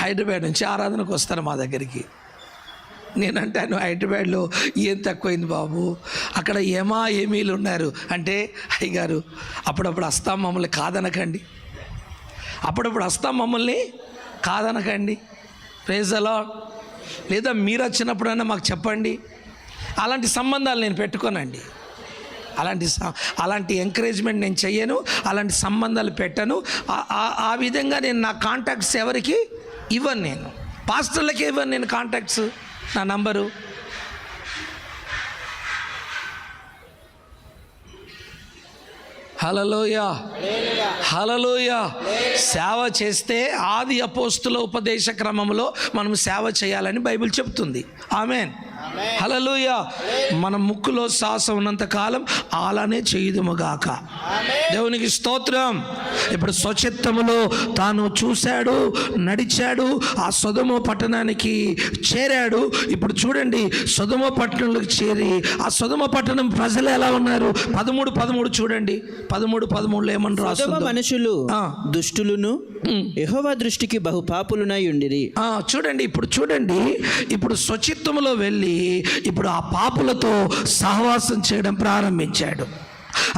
హైదరాబాద్ నుంచి ఆరాధనకు వస్తారు మా దగ్గరికి. నేనంటాను, హైదరాబాద్లో ఏం తక్కువైంది బాబు, అక్కడ ఏమీలు ఉన్నారు అంటే, అయ్యగారు అప్పుడప్పుడు వస్తాం, మమ్మల్ని కాదనకండి, అప్పుడప్పుడు వస్తాం, మమ్మల్ని కాదనకండి. Praise the lord. లేదా మీరు వచ్చినప్పుడైనా మాకు చెప్పండి. అలాంటి సంబంధాలు నేను పెట్టుకోనండి. అలాంటి ఎంకరేజ్మెంట్ నేను చెయ్యను. అలాంటి సంబంధాలు పెట్టను. ఆ విధంగా నేను నా కాంటాక్ట్స్ ఎవరికి ఇవ్వను. నేను పాస్టర్లకే ఇవ్వను నేను కాంటాక్ట్స్, నా నంబరు. హల్లెలూయా. హల్లెలూయా. సేవ చేస్తే ఆది అపోస్తుల ఉపదేశ క్రమంలో మనం సేవ చేయాలని బైబిల్ చెప్తుంది. ఆమేన్. హల్లెలూయా. మన ముక్కులో శ్వాస ఉన్నంత కాలం అలానే చేయుదుముగాక. దేవునికి స్తోత్రం. ఇప్పుడు స్వచిత్తములో తాను చూశాడు, నడిచాడు, ఆ సొదొమ పట్టణానికి చేరాడు. ఇప్పుడు చూడండి, సొదొమ పట్టణంలోకి చేరి ఆ సొదొమ పట్టణం ప్రజలు ఎలా ఉన్నారు? 13 చూడండి. 13 ఏమని రాస్తుందో. మనుషులు దుష్టులను యెహోవా దృష్టికి బహు పాపులునై ఉండిరి. చూడండి, ఇప్పుడు చూడండి, ఇప్పుడు స్వచిత్తములో వెళ్ళి ఇప్పుడు ఆ పాపులతో సహవాసం చేయడం ప్రారంభించాడు.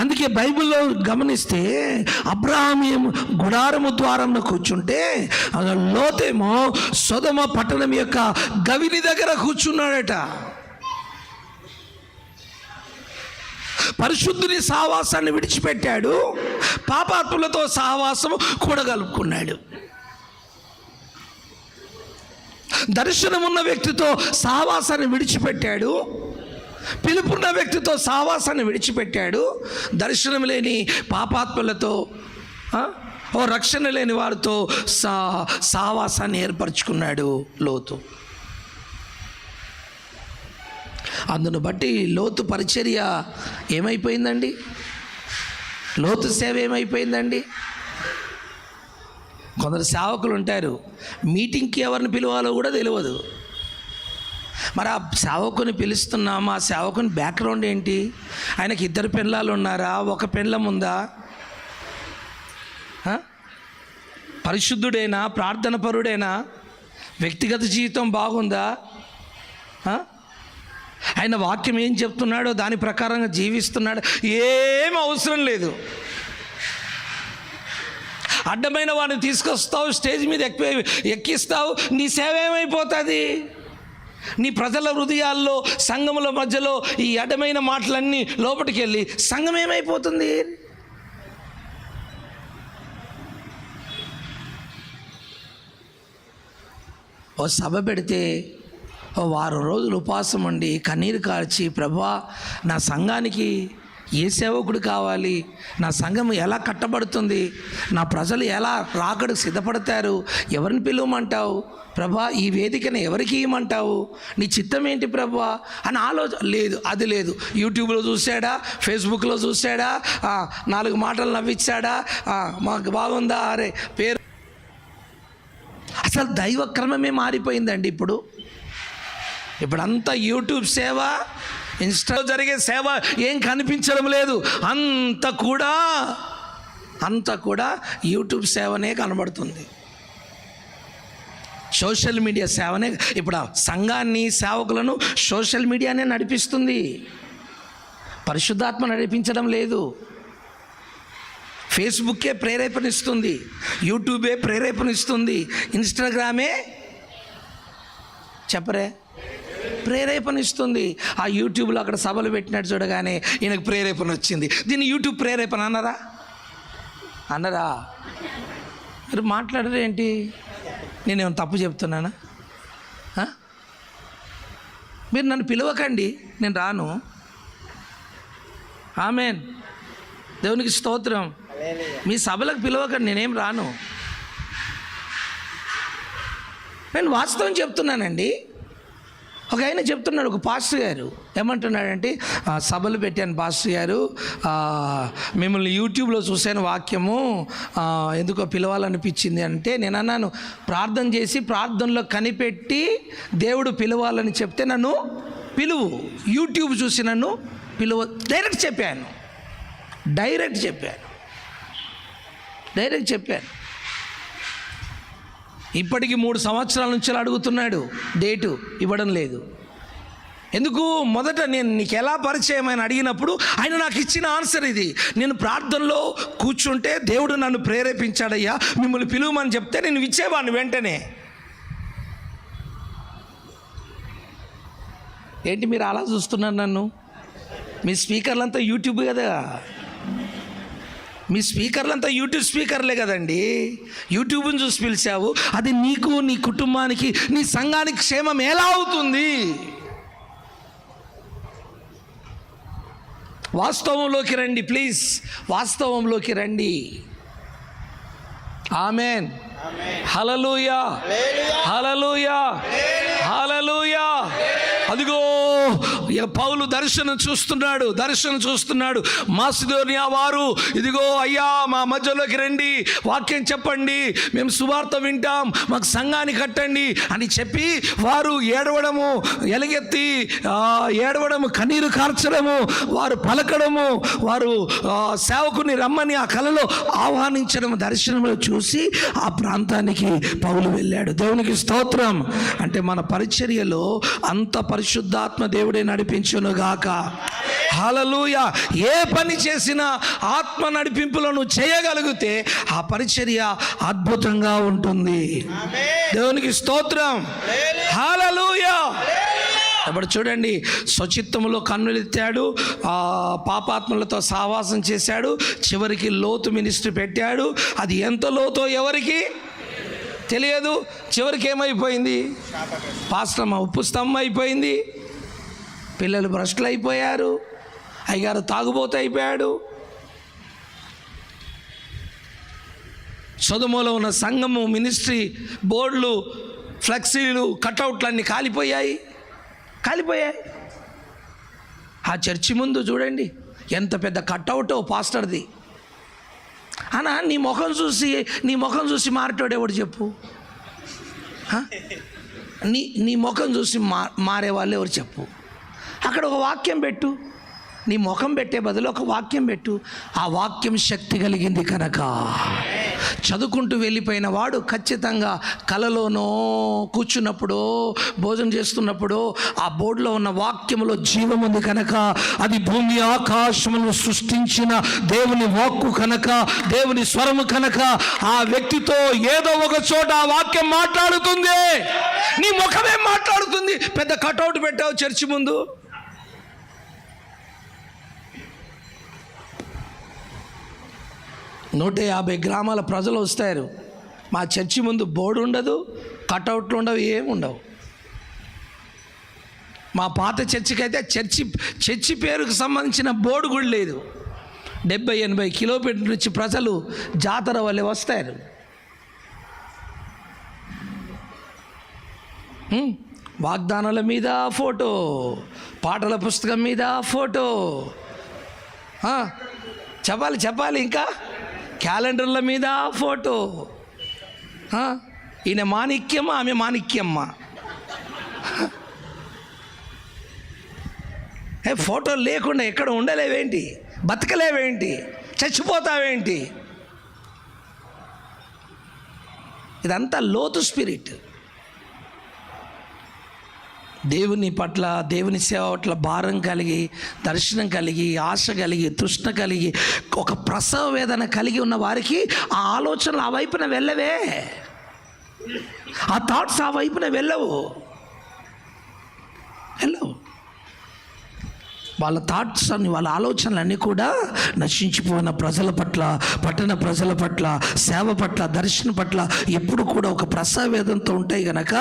అందుకే బైబిల్లో గమనిస్తే అబ్రహాం గుడారము ద్వారంలో కూర్చుంటే లోతేమో సొదొమ పట్టణం యొక్క గవిని దగ్గర కూర్చున్నాడట. పరిశుద్ధుని సహవాసాన్ని విడిచిపెట్టాడు, పాపాత్ములతో సహవాసము కూడగలుపుకున్నాడు. దర్శనం ఉన్న వ్యక్తితో సహవాసాన్ని విడిచిపెట్టాడు, పిలుపున్న వ్యక్తితో సహవాసాన్ని విడిచిపెట్టాడు. దర్శనం లేని పాపాత్ములతో, రక్షణ లేని వారితో సహవాసాన్ని ఏర్పరచుకున్నాడు లోతు. అందును బట్టి లోతు పరిచర్య ఏమైపోయిందండి? లోతు సేవ ఏమైపోయిందండి? కొందరు సేవకులు ఉంటారు, మీటింగ్కి ఎవరిని పిలవాలో కూడా తెలియదు. మరి ఆ సేవకుని పిలుస్తున్నాము, ఆ సేవకుని బ్యాక్గ్రౌండ్ ఏంటి? ఆయనకి 2 పెళ్ళాలు ఉన్నారా? 1 పెళ్ళం ఉందా? పరిశుద్ధుడేనా? ప్రార్థన పరుడేనా? వ్యక్తిగత జీవితం బాగుందా? ఆయన వాక్యం ఏం చెప్తున్నాడో దాని ప్రకారంగా జీవిస్తున్నాడు? ఏం అవసరం లేదు. అడ్డమైన వాడిని తీసుకొస్తావు, స్టేజ్ మీద ఎక్కిస్తావు, నీ సేవ ఏమైపోతుంది? నీ ప్రజల హృదయాల్లో, సంఘముల మధ్యలో ఈ అడ్డమైన మాటలన్నీ లోపలికి వెళ్ళి సంఘం ఏమైపోతుంది? ఓ సభ పెడితే ఓ 1 వారం రోజులు ఉపవాసం ఉండి కన్నీరు కార్చి, ప్రభా నా సంఘానికి ఏ సేవకుడు కావాలి, నా సంఘం ఎలా కట్టబడుతుంది, నా ప్రజలు ఎలా రాకడకు సిద్ధపడతారు, ఎవరిని పిలవమంటావు ప్రభా, ఈ వేదికను ఎవరికి ఇవ్వమంటావు, నీ చిత్తం ఏంటి ప్రభా అని ఆలోచన లేదు. అది లేదు. యూట్యూబ్లో చూశాడా, ఫేస్బుక్లో చూశాడా, 4 మాటలు నవ్వించాడా, మాకు బాగుందా, అరే పేరు. అసలు దైవక్రమమే మారిపోయిందండి. ఇప్పుడంతా యూట్యూబ్ సేవ, ఇన్స్టాలో జరిగే సేవ ఏం కనిపించడం లేదు. అంతా కూడా యూట్యూబ్ సేవనే కనబడుతుంది. సోషల్ మీడియా సేవనే. ఇప్పుడు సంఘాన్ని, సేవకులను సోషల్ మీడియానే నడిపిస్తుంది, పరిశుద్ధాత్మ నడిపించడం లేదు. ఫేస్బుక్కే ప్రేరేపణిస్తుంది, యూట్యూబే ప్రేరేపణిస్తుంది, ఇన్స్టాగ్రామే చెప్పరే ప్రేరేపణిస్తుంది. ఆ యూట్యూబ్లో అక్కడ సభలు పెట్టినట్టు చూడగానే ఈయనకు ప్రేరేపణ వచ్చింది. దీన్ని యూట్యూబ్ ప్రేరేపణ అన్నరా? మీరు మాట్లాడరు ఏంటి? నేనేమైనా తప్పు చెప్తున్నానా? మీరు నన్ను పిలవకండి, నేను రాను. ఆమేన్. దేవునికి స్తోత్రం. మీ సభలకు పిలవకండి, నేనేం రాను. నేను వాస్తవం చెప్తున్నానండి. ఒక ఆయన చెప్తున్నాడు, ఒక పాస్టర్ గారు ఏమంటున్నాడంటే, సభలు పెట్టాను పాస్టర్ గారు, మిమ్మల్ని యూట్యూబ్లో చూశాను, వాక్యము ఎందుకో పిలవాలనిపించింది అంటే, నేను అన్నాను, ప్రార్థన చేసి ప్రార్థనలో కనిపెట్టి దేవుడు పిలవాలని చెప్తే నన్ను పిలువు, యూట్యూబ్ చూసి నన్ను పిలువ. డైరెక్ట్ చెప్పాను. ఇప్పటికి 3 సంవత్సరాల నుంచి అడుగుతున్నాడు, డేటు ఇవ్వడం లేదు. ఎందుకు? మొదట నేను నీకు ఎలా పరిచయం అని అడిగినప్పుడు ఆయన నాకు ఇచ్చిన ఆన్సర్ ఇది. నేను ప్రార్థనలో కూర్చుంటే దేవుడు నన్ను ప్రేరేపించాడయ్యా, మిమ్మల్ని పిలువమని చెప్తే నేను ఇచ్చేవాడిని వెంటనే. ఏంటి మీరు అలా చూస్తున్నారు నన్ను? మీ స్పీకర్లంతా యూట్యూబ్ కదా, మీ స్పీకర్లంతా యూట్యూబ్ స్పీకర్లే కదండి. యూట్యూబ్ని చూసి పిలిచావు, అది నీకు, నీ కుటుంబానికి, నీ సంఘానికి క్షేమం ఎలా అవుతుంది? వాస్తవంలోకి రండి ప్లీజ్, వాస్తవంలోకి రండి. ఆమేన్. హల్లెలూయా, హల్లెలూయా, హల్లెలూయా. అదిగో ఇక పౌలు దర్శనం చూస్తున్నాడు. మాసిదోనియా వారు, ఇదిగో అయ్యా మా మధ్యలోకి రండి, వాక్యం చెప్పండి, మేము సువార్త వింటాం, మాకు సంఘాన్ని కట్టండి అని చెప్పి వారు ఏడవడము, ఎలుగెత్తి ఏడవడము, కన్నీరు కార్చడము, వారు పలకడము, వారు సేవకుని రమ్మని ఆ కలలో ఆహ్వానించడం దర్శనంలో చూసి ఆ ప్రాంతానికి పౌలు వెళ్ళాడు. దేవునికి స్తోత్రం. అంటే మన పరిచర్యలో అంత పరిశుద్ధాత్మ దేవుడే నడిపించునుగాక. హల్లెలూయా. ఏ పని చేసినా ఆత్మ నడిపింపులను చేయగలిగితే ఆ పరిచర్య అద్భుతంగా ఉంటుంది. దేవునికి స్తోత్రం. హల్లెలూయా. ఇప్పుడు చూడండి, స్వచిత్తములో కన్నులెత్తాడు, పాపాత్మలతో సహవాసం చేశాడు, చివరికి లోతు మినిస్ట్రీ పెట్టాడు. అది ఎంత లోతో ఎవరికి తెలియదు. చివరికి ఏమైపోయింది? పాస్టమ్మ ఉప్పు స్తంభం అయిపోయింది, పిల్లలు భ్రష్టులు అయిపోయారు, అయ్యగారు తాగుబోతు అయిపోయాడు. సొదొమలో ఉన్న సంఘము, మినిస్ట్రీ బోర్డులు, ఫ్లెక్సీలు, కట్అవుట్లన్నీ కాలిపోయాయి. ఆ చర్చి ముందు చూడండి ఎంత పెద్ద కట్అవుటో పాస్టర్ది. అన్నా నీ ముఖం చూసి మారేటోడు ఎవడు చెప్పు? నీ ముఖం చూసి మారే వాళ్ళు ఎవరు చెప్పు? అక్కడ ఒక వాక్యం పెట్టు, నీ ముఖం పెట్టే బదులు ఒక వాక్యం పెట్టు. ఆ వాక్యం శక్తి కలిగింది కనుక చదువుకుంటూ వెళ్ళిపోయిన వాడు ఖచ్చితంగా కలలోనో కూర్చున్నప్పుడు, భోజనం చేస్తున్నప్పుడు ఆ బోర్డులో ఉన్న వాక్యంలో జీవం ఉంది కనుక, అది భూమి ఆకాశమును సృష్టించిన దేవుని వాక్కు కనుక, దేవుని స్వరము కనుక ఆ వ్యక్తితో ఏదో ఒక చోట ఆ వాక్యం మాట్లాడుతుంది. నీ ముఖమేం మాట్లాడుతుంది? పెద్ద కటౌట్ పెట్టావు చర్చి ముందు. నూట 150 గ్రామాల ప్రజలు వస్తారు. మా చర్చి ముందు బోర్డు ఉండదు, కటౌట్లు ఉండవు, ఏముండవు. మా పాత చర్చికి అయితే చర్చి పేరుకు సంబంధించిన బోర్డు కూడా లేదు. 70-80 కిలోమీటర్ల నుంచి ప్రజలు జాతర వల్లే వస్తారు. వాగ్దానాల మీద ఫోటో, పాటల పుస్తకం మీద ఫోటో, చెప్పాలి ఇంకా క్యాలెండర్ల మీద ఫోటో. ఈయన మాణిక్యమ్మ, ఆమె మాణిక్యమ్మ. ఫోటోలు లేకుండా ఎక్కడ ఉండలేవేంటి? బతకలేవేంటి? చచ్చిపోతావేంటి? ఇదంతా లోతు స్పిరిట్. దేవుని పట్ల, దేవుని సేవ పట్ల భారం కలిగి, దర్శనం కలిగి, ఆశ కలిగి, తృష్ణ కలిగి, ఒక ప్రసవ వేదన కలిగి ఉన్న వారికి ఆ ఆలోచనలు ఆ వైపున వెళ్ళవే, ఆ థాట్స్ ఆ వైపున వెళ్ళవు. వాళ్ళ థాట్స్ అని, వాళ్ళ ఆలోచనలన్నీ కూడా నశించిపోయిన ప్రజల పట్ల, పట్టణ ప్రజల పట్ల, సేవ పట్ల, దర్శనం పట్ల ఎప్పుడు కూడా ఒక ప్రసవేదంతో ఉంటాయి కనుక,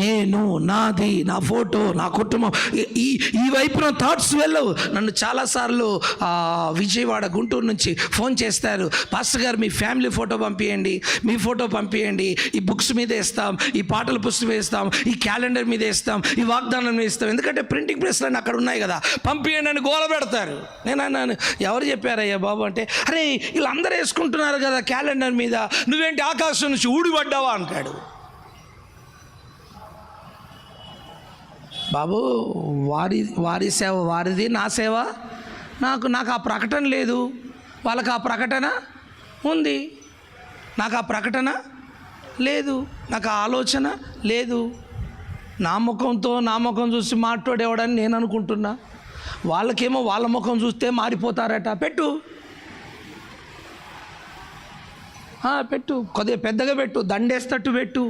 నేను, నాది, నా ఫోటో, నా కుటుంబం, ఈ వైపున థాట్స్ వెళ్ళవు. నన్ను చాలాసార్లు విజయవాడ, గుంటూరు నుంచి ఫోన్ చేస్తారు, పాస్టర్ గారు మీ ఫ్యామిలీ ఫోటో పంపించండి, మీ ఫోటో పంపించండి, ఈ బుక్స్ మీద వేస్తాం, ఈ పాటల పుస్తకం వేస్తాం, ఈ క్యాలెండర్ మీద వేస్తాం, ఈ వాగ్దానం మీద వేస్తాం. ఎందుకంటే ప్రింటింగ్ ప్రెస్లు అన్నీ అక్కడ ఉన్నాయి కదా, పంపించండి అని గోల పెడతారు. నేను అన్నాను, ఎవరు చెప్పారయ్యా బాబు అంటే, అరే వీళ్ళందరూ వేసుకుంటున్నారు కదా క్యాలెండర్ మీద, నువ్వేంటి ఆకాశం నుంచి ఊడిపడ్డావా అంటాడు. బాబు వారి సేవ వారిది, నా సేవ నాకు ఆ ప్రకటన లేదు, వాళ్ళకి ఆ ప్రకటన ఉంది, నాకు ఆ ప్రకటన లేదు, నాకు ఆ ఆలోచన లేదు. నా ముఖం చూసి మాట్లాడేవాడని నేను అనుకుంటున్నా, వాళ్ళకేమో వాళ్ళ ముఖం చూస్తే మారిపోతారట. పెట్టు కొద్దిగా పెద్దగా పెట్టు, దండేస్తట్టు పెట్టు,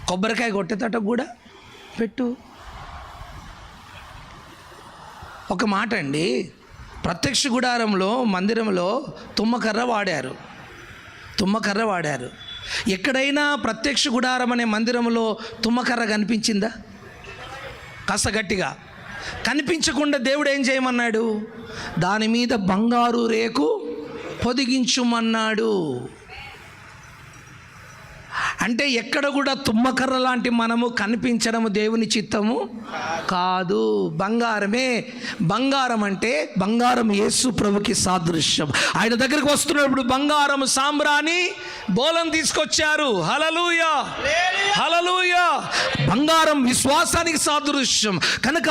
కొబ్బరికాయ కొట్టేటట్టు కూడా పెట్టు. ఒక మాట అండి, ప్రత్యక్ష గుడారంలో, మందిరంలో తుమ్మకర్ర వాడారు. ఎక్కడైనా ప్రత్యక్ష గుడారం అనే మందిరంలో తుమ్మకర్ర కనిపించిందా? కాస్త గట్టిగా. కనిపించకుండా దేవుడు ఏం చేయమన్నాడు? దాని మీద బంగారు రేకు పొదిగించుమన్నాడు. అంటే ఎక్కడ కూడా తుమ్మకర్ర లాంటి మనము కనిపించడము దేవుని చిత్తము కాదు. బంగారమే. బంగారం అంటే బంగారం యేసు ప్రభుకి సాదృశ్యం. ఆయన దగ్గరికి వస్తున్నప్పుడు బంగారం సాంబ్రాణి బోలం తీసుకొచ్చారు. హల్లెలూయా, హల్లెలూయా. బంగారం విశ్వాసానికి సాదృశ్యం కనుక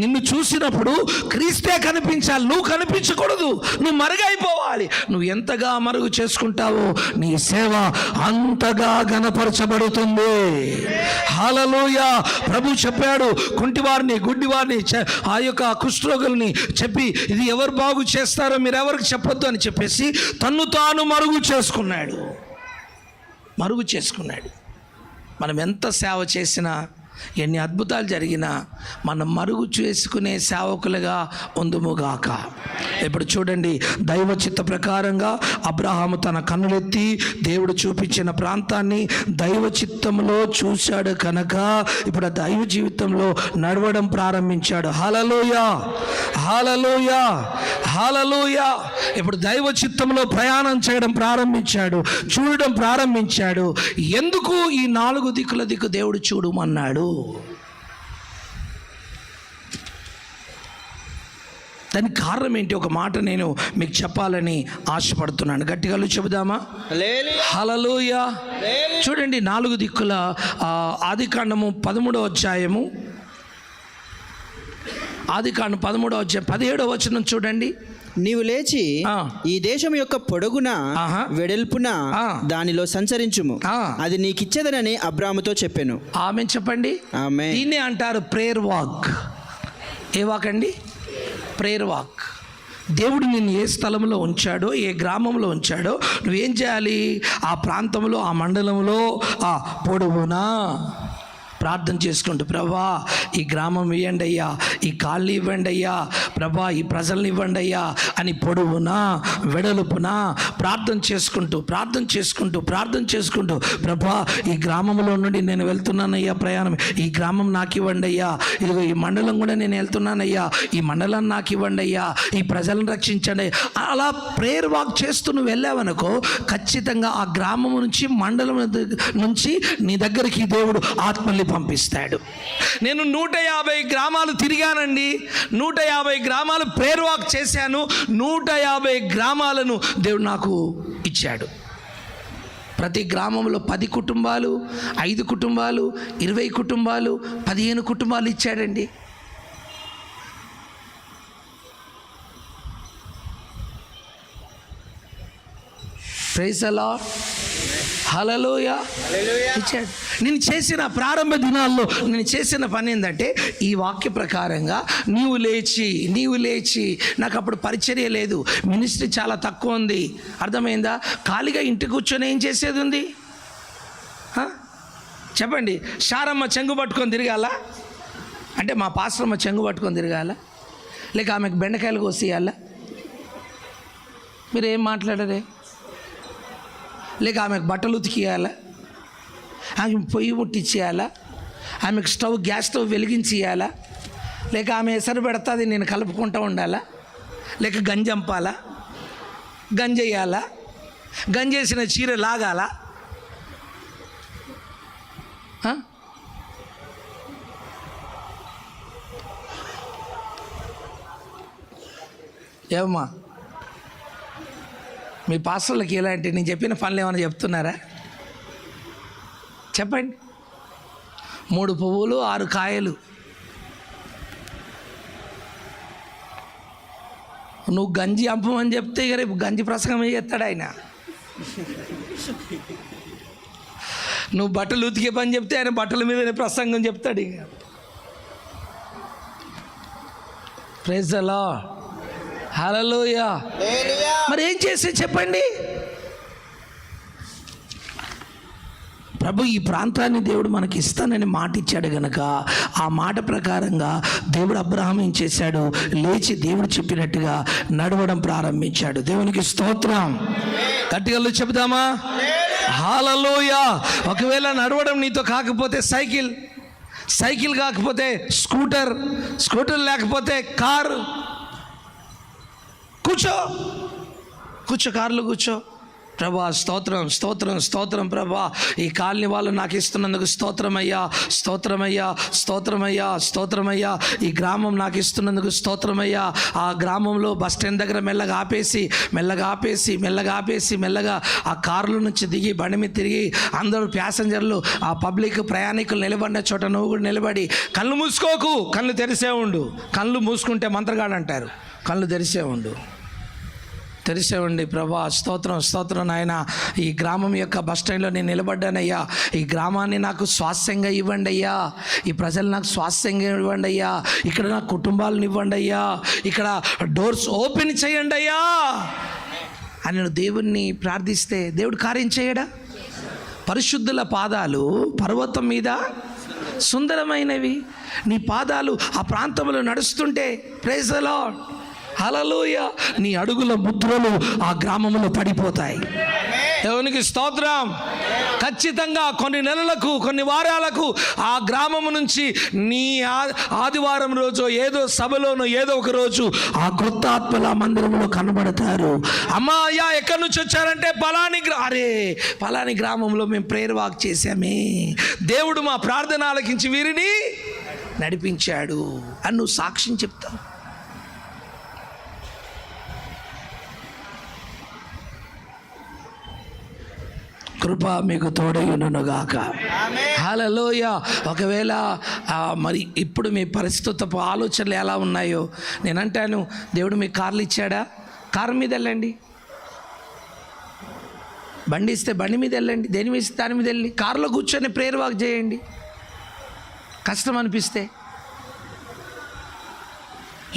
నిన్ను చూసినప్పుడు క్రీస్తే కనిపించాలి, నువ్వు కనిపించకూడదు, నువ్వు మరుగైపోవాలి. నువ్వు ఎంతగా మరుగు చేసుకుంటావో నీ సేవ అంతగా ఘనపరచబడుతుంది. హల్లెలూయా. ప్రభు చెప్పాడు, కుంటివారిని, గుడ్డివారిని, ఆ యొక్క కుష్ఠరోగుల్ని చెప్పి ఇది ఎవరు బాగు చేస్తారో మీరు ఎవరికి చెప్పొద్దు అని చెప్పేసి తన్ను తాను మరుగు చేసుకున్నాడు. మనం ఎంత సేవ చేసినా, ఎన్ని అద్భుతాలు జరిగినా మనం మరుగు చేసుకునే సేవకులుగా ఉందుముగాక. ఇప్పుడు చూడండి, దైవ చిత్త ప్రకారంగా అబ్రహాము తన కన్నులెత్తి దేవుడు చూపించిన ప్రాంతాన్ని దైవ చిత్తంలో చూశాడు కనుక ఇప్పుడు దైవ జీవితంలో నడవడం ప్రారంభించాడు. హల్లెలూయా, హల్లెలూయా, హల్లెలూయా. ఇప్పుడు దైవ చిత్తంలో ప్రయాణం చేయడం ప్రారంభించాడు, చూడడం ప్రారంభించాడు. ఎందుకు ఈ 4 దిక్కుల దిక్కు దేవుడు చూడమన్నాడు? దానికి కారణం ఏంటి? ఒక మాట నేను మీకు చెప్పాలని ఆశపడుతున్నాను. గట్టిగా చెబుదామా? హల్లెలూయా. చూడండి, 4 దిక్కుల ఆదికాండము 13వ అధ్యాయము, ఆదికాండం 13వ అధ్యాయం 17వ వచనం చూడండి. నీవు లేచి ఈ దేశం యొక్క పొడుగున వెడల్పున దానిలో సంచరించుము, అది నీకిచ్చేదనని అబ్రాముతో చెప్పాను. ఆమేన్ చెప్పండి. ఆమేన్. దీన్నే అంటారు ప్రేయర్ వాక్. ఏ వాక్ అండి? Prayer walk. దేవుడు నిన్ను ఏ స్థలంలో ఉంచాడో, ఏ గ్రామంలో ఉంచాడో నువ్వేం చేయాలి? ఆ ప్రాంతంలో, ఆ మండలంలో ఆ పొడవునా ప్రార్థన చేసుకుంటూ, ప్రభా ఈ గ్రామం ఇవ్వండి అయ్యా, ఈ కాలనీ ఇవ్వండి అయ్యా, ప్రభా ఈ ప్రజల్ని ఇవ్వండి అయ్యా అని పొడవునా వెడలుపునా ప్రార్థన చేసుకుంటూ ప్రభా ఈ గ్రామంలో నుండి నేను వెళ్తున్నానయ్యా, ప్రయాణం ఈ గ్రామం నాకు ఇవ్వండి అయ్యా, ఇదిగో ఈ మండలం కూడా నేను వెళ్తున్నానయ్యా, ఈ మండలాన్ని నాకు ఇవ్వండి అయ్యా, ఈ ప్రజలను రక్షించండి. అలా ప్రేయర్ వాక్ చేస్తూ నువ్వు వెళ్ళావనుకో, ఖచ్చితంగా ఆ గ్రామం నుంచి, మండలం నుంచి నీ దగ్గరికి దేవుడు ఆత్మల్ని పంపిస్తాడు. నేను 150 గ్రామాలు తిరిగానండి, 150 గ్రామాలు ప్రేయర్ వాక్ చేశాను, 150 గ్రామాలను దేవుడు నాకు ఇచ్చాడు. ప్రతి గ్రామంలో 10 కుటుంబాలు, 5 కుటుంబాలు, 20 కుటుంబాలు, 15 కుటుంబాలు ఇచ్చాడండి. Praise the lord. హల్లెలూయా. ఇచ్చాడు. నేను చేసిన ప్రారంభ దినాల్లో నేను చేసిన పని ఏంటంటే, ఈ వాక్య ప్రకారంగా నీవు లేచి నాకు అప్పుడు పరిచర్య లేదు, మినిస్ట్రీ చాలా తక్కువ ఉంది, అర్థమైందా? ఖాళీగా ఇంటి కూర్చొని ఏం చేసేది ఉంది? చెప్పండి. శారమ్మ చెంగు పట్టుకొని తిరగాల అంటే మా పాస్టరమ్మ చెంగు పట్టుకొని తిరగాల, లేక ఆమెకు బెండకాయలు కోసియాలా? మీరు ఏం మాట్లాడరే? లేక ఆమెకు బట్టలు ఉతికియాలా? ఆమెకు పొయ్యి ముట్టించేయాలా? ఆమెకు గ్యాస్ స్టవ్ వెలిగించి ఇవ్వాలా? లేక ఆమె ఎసరు పెడతాది నేను కలుపుకుంటూ ఉండాలా? లేక గంజంపాలా? గంజేయాలా? గంజేసిన చీర లాగాలా? ఏమమ్మా మీ పాస్టర్లకి ఎలాంటి నేను చెప్పిన పనులు ఏమైనా చెప్తున్నారా? చెప్పండి. 3 పువ్వులు 6 కాయలు. నువ్వు గంజి అంపమని చెప్తే ఇక రేపు గంజి ప్రసంగం చేస్తాడు ఆయన. నువ్వు బట్టలు ఉతికే పని చెప్తే ఆయన బట్టల మీదనే ప్రసంగం చెప్తాడు. ఇక ప్రైజ్ ది లార్డ్. హల్లెలూయా. మరి ఏం చేస్తే చెప్పండి? ప్రభు ఈ ప్రాంతాన్ని దేవుడు మనకి ఇస్తానని మాట ఇచ్చాడు గనక ఆ మాట ప్రకారంగా దేవుడు అబ్రహాం ఏం చేశాడు? లేచి దేవుడు చెప్పినట్టుగా నడవడం ప్రారంభించాడు. దేవునికి స్తోత్రం. గట్టిగా చెబుదామా? హల్లెలూయా. ఒకవేళ నడవడం నీతో కాకపోతే సైకిల్ కాకపోతే స్కూటర్ లేకపోతే కారు, కూర్చో కార్లో కూర్చో. ప్రభా స్తోత్రం స్తోత్రం స్తోత్రం ప్రభా, ఈ కాలనీ వాళ్ళు నాకు ఇస్తున్నందుకు స్తోత్రమయ్యా, స్తోత్రమయ్యా, స్తోత్రమయ్యా, స్తోత్రమయ్యా. ఈ గ్రామం నాకు ఇస్తున్నందుకు స్తోత్రమయ్యా. ఆ గ్రామంలో బస్ స్టాండ్ దగ్గర మెల్లగా ఆపేసి మెల్లగా ఆ కారుల నుంచి దిగి బండి మీద తిరిగి అందరూ ప్యాసింజర్లు ఆ పబ్లిక్ ప్రయాణికులు నిలబడిన చోట నువ్వు కూడా నిలబడి కళ్ళు మూసుకోకు, కళ్ళు తెరిసే ఉండు. కళ్ళు మూసుకుంటే మంత్రగాడు అంటారు. కళ్ళు తెరిసేవండి ప్రభా. స్తోత్రం స్తోత్రం నాయన. ఈ గ్రామం యొక్క బస్ స్టాండ్లో నేను నిలబడ్డానయ్యా. ఈ గ్రామాన్ని నాకు స్వాస్థ్యంగా ఇవ్వండి అయ్యా. ఈ ప్రజలు నాకు స్వాస్థ్యంగా ఇవ్వండి అయ్యా. ఇక్కడ నా కుటుంబాలను ఇవ్వండి అయ్యా. ఇక్కడ డోర్స్ ఓపెన్ చేయండి అయ్యా అని నేను దేవుణ్ణి ప్రార్థిస్తే దేవుడు కార్యం చేయడా? పరిశుద్ధుల పాదాలు పర్వతం మీద సుందరమైనవి. నీ పాదాలు ఆ ప్రాంతంలో నడుస్తుంటే ప్రైజ్ ది లార్డ్, హల్లెలూయా, నీ అడుగుల ముద్రలు ఆ గ్రామంలో పడిపోతాయి. దేవునికి స్తోత్రం. ఖచ్చితంగా కొన్ని నెలలకు కొన్ని వారాలకు ఆ గ్రామం నుంచి నీ ఆదివారం రోజు ఏదో సభలోనో ఏదో ఒక రోజు ఆ కొత్త ఆత్మల మందిరంలో కనబడతారు. అమ్మా అయ్యా ఎక్కడి నుంచి వచ్చారంటే పలాని గ్రామంలో మేము ప్రేయర్ వాక్ చేశామే, దేవుడు మా ప్రార్థన ఆలకించి వీరిని నడిపించాడు అని నువ్వు సాక్ష్యం చెప్తావు. కృప మీకు తోడైయునుగాక. హల్లెలూయా. ఒకవేళ మరి ఇప్పుడు మీ పరిస్థితులతో ఆలోచనలు ఎలా ఉన్నాయో నేను అంటాను, దేవుడు మీకు కార్లు ఇచ్చాడా? కారు మీద వెళ్ళండి. బండి ఇస్తే బండి మీద వెళ్ళండి. దేని మీద ఇస్తే దాని మీద వెళ్ళి కారులో కూర్చొని ప్రేయర్ వాక్ చేయండి. కష్టం అనిపిస్తే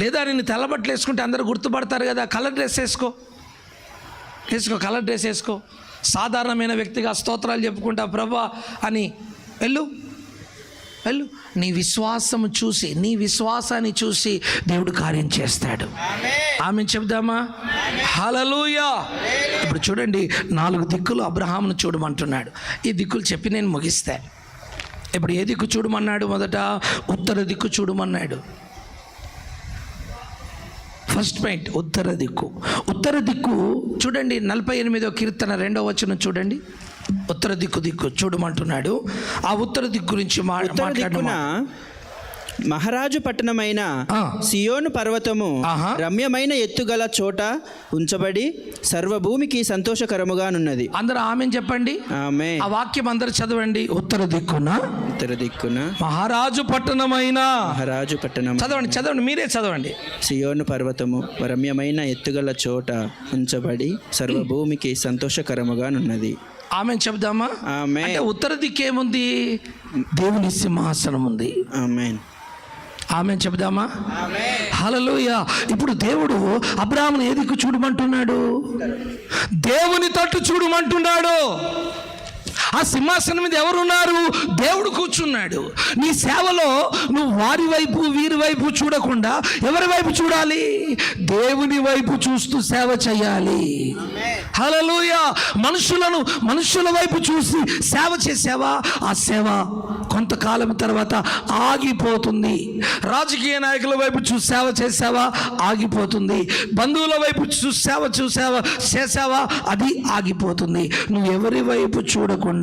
లేదా నేను తెల్లబట్టలు వేసుకుంటే అందరూ గుర్తుపడతారు కదా, కలర్ డ్రెస్ వేసుకో, కలర్ డ్రెస్ వేసుకో. సాధారణమైన వ్యక్తిగా స్తోత్రాలు చెప్పుకుంటా ప్రభా అని వెళ్ళు. నీ విశ్వాసాన్ని చూసి దేవుడు కార్యం చేస్తాడు. ఆమె చెప్దామా? హల్లెలూయా. ఇప్పుడు చూడండి, 4 దిక్కులు అబ్రహామును చూడమంటున్నాడు. ఈ దిక్కులు చెప్పి నేను ముగిస్తా. ఇప్పుడు ఏ దిక్కు చూడమన్నాడు? మొదట ఉత్తర దిక్కు చూడమన్నాడు. ఫస్ట్ పాయింట్ ఉత్తర దిక్కు చూడండి. 48వ కీర్తన 2వ వచనం చూడండి. ఉత్తర దిక్కు చూడమంటున్నాడు. ఆ ఉత్తర దిక్కు గురించి మాట్లాడుతున్నా. మహారాజు పట్టణమైన సియోను పర్వతము రమ్యమైన ఎత్తుగల చోట ఉంచబడి సర్వభూమికి సంతోషకరముగానున్నది. అందరూ ఆమేన్ చెప్పండి. ఆమేన్. ఆ వాక్యం అందరూ చదవండి. ఉత్తర దిక్కున మహారాజు పట్టణం చదవండి, మీరే చదవండి. సియోను పర్వతము రమ్యమైన ఎత్తుగల చోట ఉంచబడి సర్వభూమికి సంతోషకరముగానున్నది. ఆమేన్ చెప్దామా? ఆమేన్. అంటే ఉత్తర దిక్కు ఏముంది? దేవుని సింహాసనం ఉంది. ఆమేన్. ఆమేన్ చెప్దామా? హల్లెలూయా. ఇప్పుడు దేవుడు అబ్రాహామును ఏ దిక్కు చూడమంటున్నాడు? దేవుని తట్టు చూడమంటున్నాడు. ఆ సింహాసనం మీద ఎవరున్నారు? దేవుడు కూర్చున్నాడు. నీ సేవలో నువ్వు వారి వైపు వీరి వైపు చూడకుండా ఎవరి వైపు చూడాలి? దేవుని వైపు చూస్తూ సేవ చేయాలి. హల్లెలూయా. మనుషుల వైపు చూసి సేవ చేసావా, ఆ సేవ కొంతకాలం తర్వాత ఆగిపోతుంది. రాజకీయ నాయకుల వైపు చూసి సేవ చేసావా, ఆగిపోతుంది. బంధువుల వైపు చూసి సేవ చేసావా, అది ఆగిపోతుంది. నువ్వు ఎవరి వైపు చూడకుండా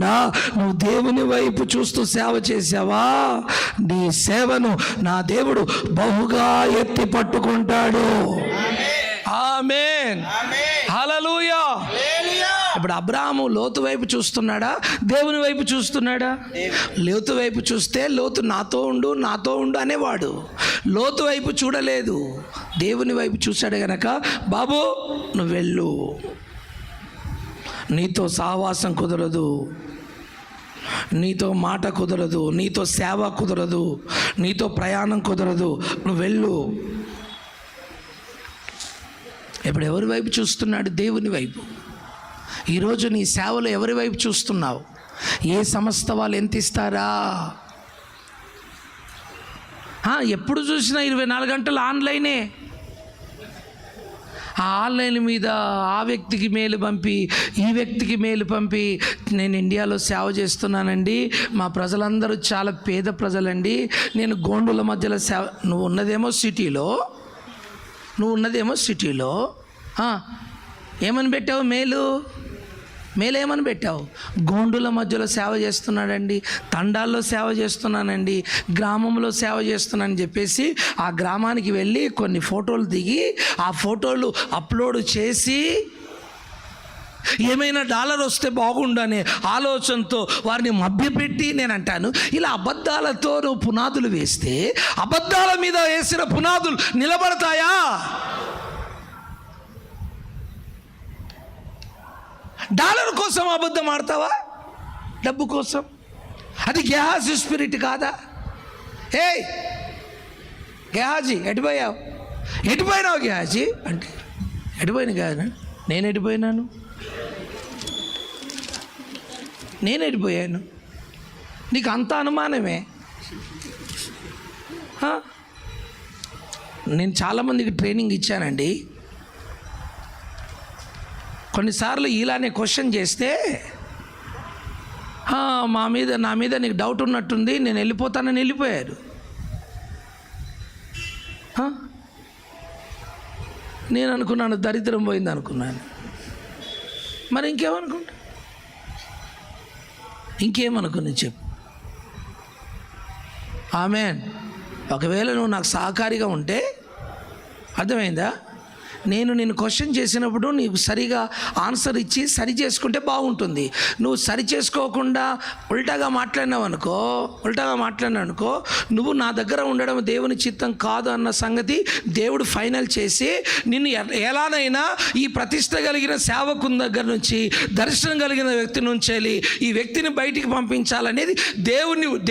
నువ్వు దేవుని వైపు చూస్తూ సేవ చేసావా, నీ సేవను నా దేవుడు బహుగా ఎత్తి పట్టుకుంటాడు. ఆమేన్. హల్లెలూయా. ఇప్పుడు అబ్రాహాము లోతు వైపు చూస్తున్నాడా, దేవుని వైపు చూస్తున్నాడా? లోతు వైపు చూస్తే లోతు నాతో ఉండు అనేవాడు. లోతు వైపు చూడలేదు, దేవుని వైపు చూశాడు గనక బాబు నువ్వు వెళ్ళు, నీతో సహవాసం కుదరదు, నీతో మాట కుదరదు, నీతో సేవ కుదరదు, నీతో ప్రయాణం కుదరదు, నువ్వు వెళ్ళు. ఇప్పుడు ఎవరి వైపు చూస్తున్నాడు? దేవుని వైపు. ఈరోజు నీ సేవలో ఎవరి వైపు చూస్తున్నావు? ఏ సంస్థ వాళ్ళు ఎంత ఇస్తారా? ఎప్పుడు చూసినా 24 గంటలు ఆన్లైనే. ఆ ఆన్లైన్ మీద ఆ వ్యక్తికి మెయిల్ పంపి ఈ వ్యక్తికి మెయిల్ పంపి, నేను ఇండియాలో సేవ చేస్తున్నానండి, మా ప్రజలందరూ చాలా పేద ప్రజలండి, నేను గోండుల మధ్యలో సేవ. నువ్వు ఉన్నదేమో సిటీలో ఏమని పెట్టావు మెయిలు? మేలేమని పెట్టావు? గోండుల మధ్యలో సేవ చేస్తున్నాడండి, తండాల్లో సేవ చేస్తున్నానండి, గ్రామంలో సేవ చేస్తున్నానని చెప్పేసి ఆ గ్రామానికి వెళ్ళి కొన్ని ఫోటోలు దిగి ఆ ఫోటోలు అప్లోడ్ చేసి ఏమైనా డాలర్ వస్తే బాగుండనే ఆలోచనతో వారిని మభ్యపెట్టి, నేను అంటాను ఇలా అబద్ధాలతో నువ్వు పునాదులు వేస్తే అబద్ధాల మీద వేసిన పునాదులు నిలబడతాయా? డాలర్ కోసం అబద్ధం ఆడతావా? డబ్బు కోసం? అది గెహాజీ స్పిరిట్ కాదా? ఏ గెహాజీ ఎటుపోయావు? ఎటుపోయినావు గెహాజీ అంటే ఎటుపోయిన కాదు, నేను ఎటుపోయినాను, నేను ఎటుపోయాను? నీకు అంత అనుమానమే? నేను చాలామందికి ట్రైనింగ్ ఇచ్చానండి. కొన్నిసార్లు ఇలానే క్వశ్చన్ చేస్తే నా మీద నీకు డౌట్ ఉన్నట్టుంది, నేను వెళ్ళిపోతానని వెళ్ళిపోయారు. నేను అనుకున్నాను దరిద్రం పోయింది అనుకున్నాను. మరి ఇంకేమనుకుని చెప్పు. ఆమేన్. ఒకవేళ నువ్వు నాకు సహకారిగా ఉంటే, అర్థమైందా, నేను నిన్ను క్వశ్చన్ చేసినప్పుడు నీకు సరిగా ఆన్సర్ ఇచ్చి సరి చేసుకుంటే బాగుంటుంది. నువ్వు సరి చేసుకోకుండా ఉల్టాగా మాట్లాడినావు అనుకో, నువ్వు నా దగ్గర ఉండడం దేవుని చిత్తం కాదు అన్న సంగతి దేవుడు ఫైనల్ చేసి నిన్ను ఎలానైనా ఈ ప్రతిష్ట కలిగిన సేవకుని దగ్గర నుంచి, దర్శనం కలిగిన వ్యక్తి నుంచి వెళ్ళి ఈ వ్యక్తిని బయటికి పంపించాలనేది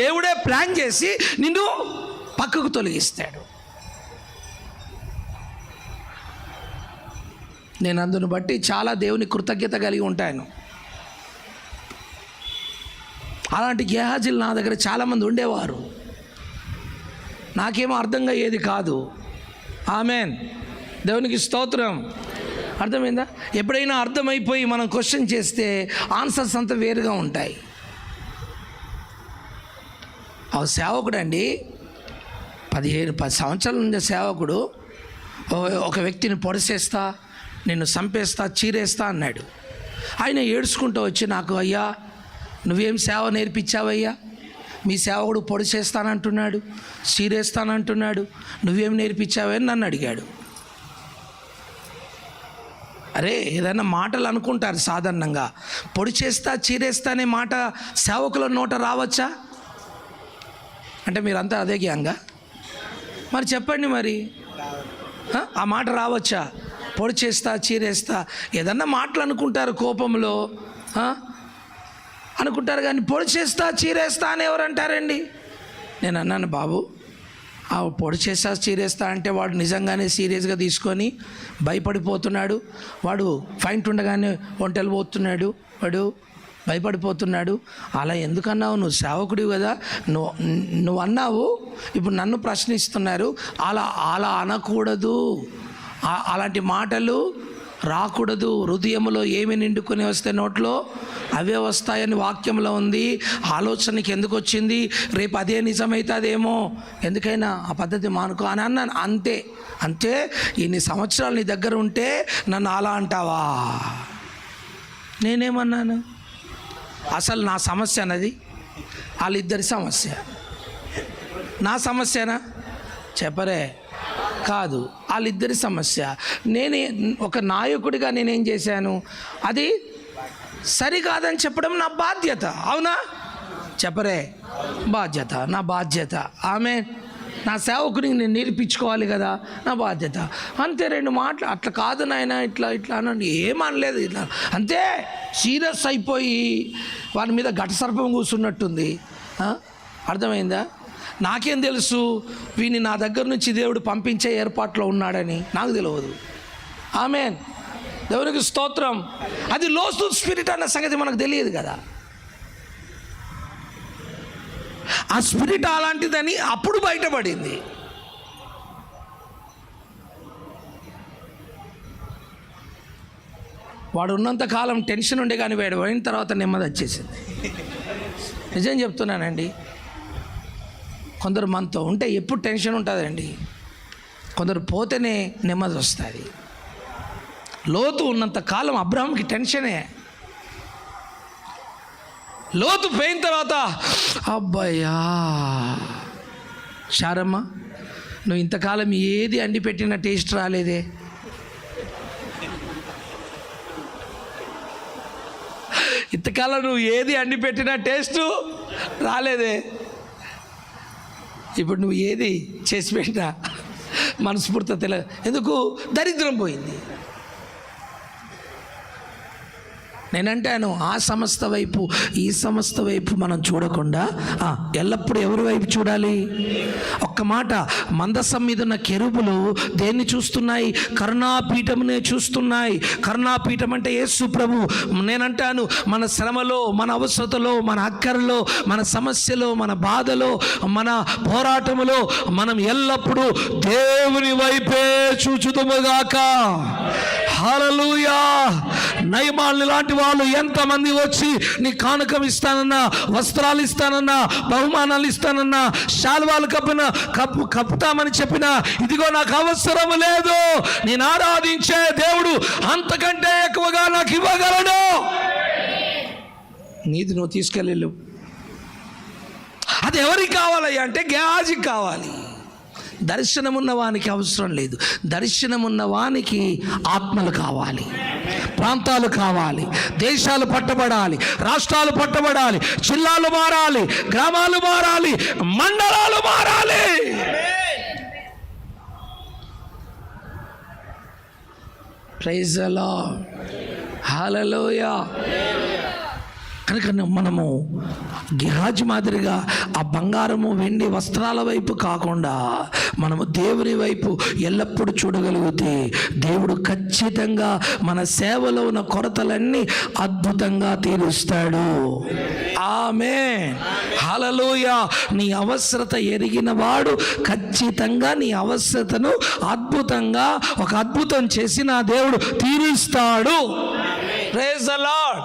దేవుడే ప్లాన్ చేసి నిన్ను పక్కకు తొలగిస్తాడు. నేను అందును బట్టి చాలా దేవుని కృతజ్ఞత కలిగి ఉంటాను. అలాంటి గెహాజీలు నా దగ్గర చాలామంది ఉండేవారు. నాకేమో అర్థంగా ఏది కాదు. ఆమేన్. దేవునికి స్తోత్రం. అర్థమైందా? ఎప్పుడైనా అర్థమైపోయి మనం క్వశ్చన్ చేస్తే ఆన్సర్స్ అంతా వేరుగా ఉంటాయి. ఆ సేవకుడు అండి, 10 సంవత్సరాల నుంచి సేవకుడు ఒక వ్యక్తిని పొడిసేస్తా, నిన్ను చంపేస్తా, చీరేస్తా అన్నాడు. ఆయన ఏడ్చుకుంటూ వచ్చి నాకు, అయ్యా నువ్వేం సేవ నేర్పించావయ్యా, మీ సేవకుడు పొడి చేస్తానంటున్నాడు, చీరేస్తానంటున్నాడు, నువ్వేం నేర్పించావని నన్ను అడిగాడు. అరే ఏదైనా మాటలు అనుకుంటారు సాధారణంగా, పొడి చేస్తా చీరేస్తా అనే మాట సేవకుల నోట రావచ్చా అంటే మీరంతా అదే గ్యాంగా? మరి చెప్పండి, మరి ఆ మాట రావచ్చా? పొడి చేస్తా చీరేస్తా ఏదన్నా మాటలు అనుకుంటారు, కోపంలో అనుకుంటారు, కానీ పొడి చేస్తా చీరేస్తా అని ఎవరు అంటారండి? నేను అన్నాను, బాబు ఆ పొడి చేస్తా చీరేస్తా అంటే వాడు నిజంగానే సీరియస్గా తీసుకొని భయపడిపోతున్నాడు, వాడు ఫైంట్ ఉండగానే ఒంటెలు పోతున్నాడు, వాడు భయపడిపోతున్నాడు. అలా ఎందుకన్నావు? నువ్వు సేవకుడివి కదా, నువ్వు అన్నావు, ఇప్పుడు నన్ను ప్రశ్నిస్తున్నారు. అలా అనకూడదు, అలాంటి మాటలు రాకూడదు. హృదయంలో ఏమి నిండుకొని వస్తే నోట్లో అవే వస్తాయని వాక్యంలో ఉంది. ఆలోచనకి ఎందుకు వచ్చింది? రేపు అదే నిజమైతే అదేమో, ఎందుకైనా ఆ పద్ధతి మానుకో అని అన్నాను. అంతే ఇన్ని సంవత్సరాలు నీ దగ్గర ఉంటే నన్ను అలా అంటావా? నేనేమన్నాను? అసలు నా సమస్య అన్నది వాళ్ళిద్దరి సమస్య. నా సమస్యనా? చెప్పరే, కాదు, వాళ్ళిద్దరి సమస్య. ఒక నాయకుడిగా నేనేం చేశాను? అది సరికాదని చెప్పడం నా బాధ్యత. అవునా? చెప్పరే, బాధ్యత, నా బాధ్యత. ఆమె నా సేవకునికి నేను నేర్పించుకోవాలి కదా, నా బాధ్యత. అంతే, 2 మాటలు. అట్లా కాదు నాయన, ఇట్లా అనండి, ఏమనలేదు, ఇట్లా అంతే. సీరియస్ అయిపోయి వారి మీద ఘట సర్పం కూర్చున్నట్టుంది. అర్థమైందా? నాకేం తెలుసు వీని నా దగ్గర నుంచి దేవుడు పంపించే ఏర్పాట్లో ఉన్నాడని? నాకు తెలియదు. ఆమేన్. దేవునికి స్తోత్రం. అది లోసు స్పిరిట్ అన్న సంగతి మనకు తెలియదు కదా. ఆ స్పిరిట్ అలాంటిదని అప్పుడు బయటపడింది. వాడు ఉన్నంతకాలం టెన్షన్ ఉండే, కానీ వాడు పోయిన తర్వాత నెమ్మది వచ్చేసింది. నిజం చెప్తున్నానండి. కొందరు మనతో ఉంటే ఎప్పుడు టెన్షన్ ఉంటుందండి, కొందరు పోతేనే నెమ్మది వస్తుంది. లోతు ఉన్నంత కాలం అబ్రహాంకి టెన్షనే. లోతు పోయిన తర్వాత అబ్బాయ్యా శారమ్మ, నువ్వు ఇంతకాలం ఏది అండి పెట్టిన టేస్ట్ రాలేదే, ఇంతకాలం నువ్వు ఏది అండి పెట్టిన టేస్ట్ రాలేదే, ఇప్పుడు నువ్వు ఏది చేసి పెట్టినా మనస్ఫూర్తి తెలియదు. ఎందుకు? దరిద్రం పోయింది. నేనంటాను, ఆ సంస్థ వైపు ఈ సంస్థ వైపు మనం చూడకుండా ఎల్లప్పుడూ ఎవరి వైపు చూడాలి? ఒక్క మాట, మందసం మీద ఉన్న కెరూబులు దేన్ని చూస్తున్నాయి? కరుణాపీఠమునే చూస్తున్నాయి. కరుణాపీఠం అంటే యేసు ప్రభు. నేనంటాను, మన శ్రమలో, మన అవసరతలో, మన అక్కరలో, మన సమస్యలో, మన బాధలో, మన పోరాటములో మనం ఎల్లప్పుడూ దేవుని వైపే చూచుదుముగాక. హల్లెలూయా. నయమాను లాంటి వాళ్ళు ఎంతమంది వచ్చి నీ కానుకం ఇస్తానన్నా, వస్త్రాలు ఇస్తానన్నా, బహుమానాలు ఇస్తానన్నా, శాల్వాలు కప్పుతామని చెప్పినా, ఇదిగో నాకు అవసరం లేదు, నేను ఆరాధించే దేవుడు అంతకంటే ఎక్కువగా నాకు ఇవ్వగలడు. నీది నువ్వు తీసుకెళ్ళి. అది ఎవరికి కావాలయ్యా అంటే గేహాజీకి కావాలి. దర్శనమున్న వానికి అవసరం లేదు. దర్శనమున్న వానికి ఆత్మలు కావాలి, ప్రాంతాలు కావాలి, దేశాలు పట్టబడాలి, రాష్ట్రాలు పట్టబడాలి, జిల్లాలు మారాలి, గ్రామాలు మారాలి, మండలాలు మారాలి. Praise the lord. హల్లెలూయా. కనుక మనము గెహాజీ మాదిరిగా ఆ బంగారము వెండి వస్త్రాల వైపు కాకుండా మనము దేవుని వైపు ఎల్లప్పుడూ చూడగలిగితే దేవుడు ఖచ్చితంగా మన సేవలో ఉన్న కొరతలన్నీ అద్భుతంగా తీరుస్తాడు. ఆమేన్. హల్లెలూయా. నీ అవసరత ఎరిగిన వాడు ఖచ్చితంగా నీ అవసరతను అద్భుతంగా ఒక అద్భుతం చేసి నా దేవుడు తీరుస్తాడు. Praise the lord.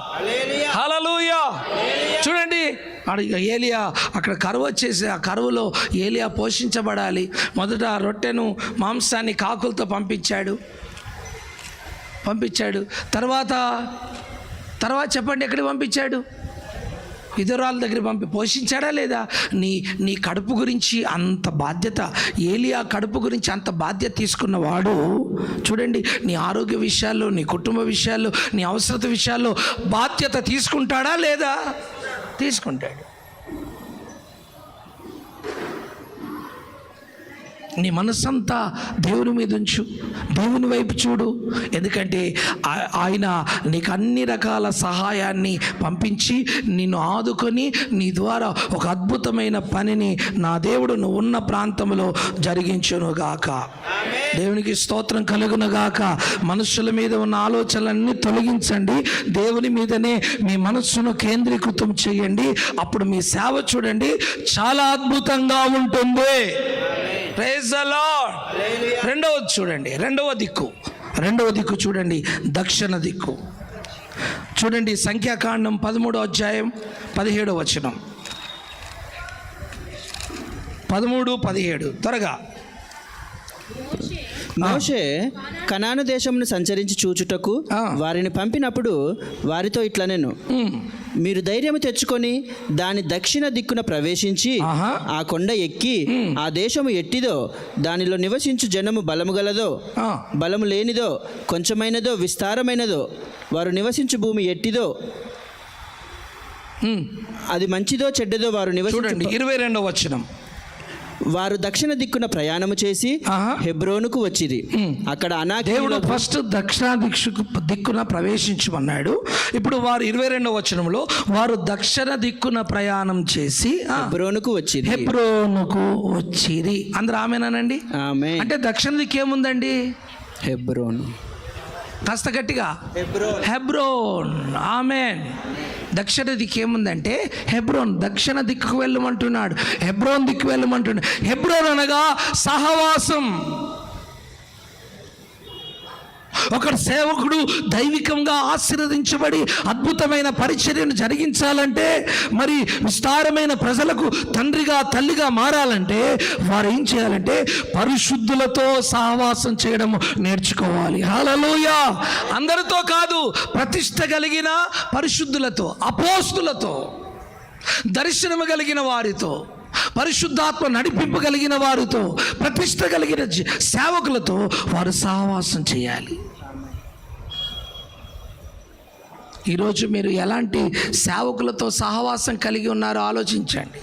హల్లెలూయా. చూడండి, ఏలియా అక్కడ కరువు వచ్చేసి, ఆ కరువులో ఏలియా పోషించబడాలి. మొదట రొట్టెను మాంసాన్ని కాకులతో పంపించాడు. తర్వాత చెప్పండి, ఎక్కడికి పంపించాడు? ఇతరుల దగ్గర పోషించాడా లేదా? నీ కడుపు గురించి అంత బాధ్యత, ఏలియా కడుపు గురించి అంత బాధ్యత తీసుకున్నవాడు చూడండి, నీ ఆరోగ్య విషయాల్లో, నీ కుటుంబ విషయాల్లో, నీ అవసరత విషయాల్లో బాధ్యత తీసుకుంటాడా లేదా? తీసుకుంటాడు. నీ మనస్సంతా దేవుని మీద ఉంచు, దేవుని వైపు చూడు. ఎందుకంటే ఆయన నీకు అన్ని రకాల సహాయాన్ని పంపించి నిన్ను ఆదుకొని నీ ద్వారా ఒక అద్భుతమైన పనిని నా దేవుడు నువ్వు ఉన్న ప్రాంతంలో జరిగించునుగాక. దేవునికి స్తోత్రం కలుగునుగాక. మనుషుల మీద ఉన్న ఆలోచనలన్నీ తొలగించండి, దేవుని మీదనే మీ మనస్సును కేంద్రీకృతం చేయండి. అప్పుడు మీ సేవ చూడండి చాలా అద్భుతంగా ఉంటుంది. Praise the Lord. రెండవ దిక్కు చూడండి, దక్షిణ దిక్కు చూడండి. సంఖ్యాకాండం 13వ అధ్యాయం 17వ వచనం. 13-17 త్వరగా. మోషే కనాను దేశమును సంచరించి చూచుటకు వారిని పంపినప్పుడు వారితో ఇట్లనెను, మీరు ధైర్యము తెచ్చుకొని దాని దక్షిణ దిక్కున ప్రవేశించి ఆ కొండ ఎక్కి ఆ దేశము ఎట్టిదో, దానిలో నివసించు జనము బలము గలదో బలము లేనిదో, కొంచెమైనదో విస్తారమైనదో, వారు నివసించు భూమి ఎట్టిదో, అది మంచిదో చెడ్డదో వారు నివసించు. 22వ వచనం. వారు దక్షిణ దిక్కున ప్రయాణము చేసి హెబ్రోనుకు వచ్చిరి. అక్కడ దేవుడు ఫస్ట్ దక్షిణ దిక్కున ప్రవేశించమన్నాడు. ఇప్పుడు వారు 22వ వచనంలో వారు దక్షిణ దిక్కున ప్రయాణం చేసి హెబ్రోనుకు వచ్చిరి. అందరూ ఆమేనండి. ఆమేన్. అంటే దక్షిణ దిక్కు ఏముందండి? హెబ్రోన్. కాస్త గట్టిగా, హెబ్రోన్. ఆమేన్. దక్షిణ దిక్కు ఏముందంటే హెబ్రోన్. దక్షిణ దిక్కుకు వెళ్ళమంటున్నాడు, హెబ్రోన్ దిక్కు వెళ్ళమంటున్నాడు. హెబ్రోన్ అనగా సహవాసం. ఒక సేవకుడు దైవికంగా ఆశీర్వదించబడి అద్భుతమైన పరిచర్యను జరిగించాలంటే, మరి విస్తారమైన ప్రజలకు తండ్రిగా తల్లిగా మారాలంటే వారు ఏం చేయాలంటే పరిశుద్ధులతో సహవాసం చేయడం నేర్చుకోవాలి. హల్లెలూయా. అందరితో కాదు, ప్రతిష్ట కలిగిన పరిశుద్ధులతో, అపోస్తులతో. దర్శనము కలిగిన వారితో, పరిశుద్ధాత్మ నడిపింపు కలిగిన వారితో, ప్రతిష్ట కలిగిన సేవకులతో వారు సహవాసం చేయాలి. ఈరోజు మీరు ఎలాంటి సేవకులతో సహవాసం కలిగి ఉన్నారో ఆలోచించండి.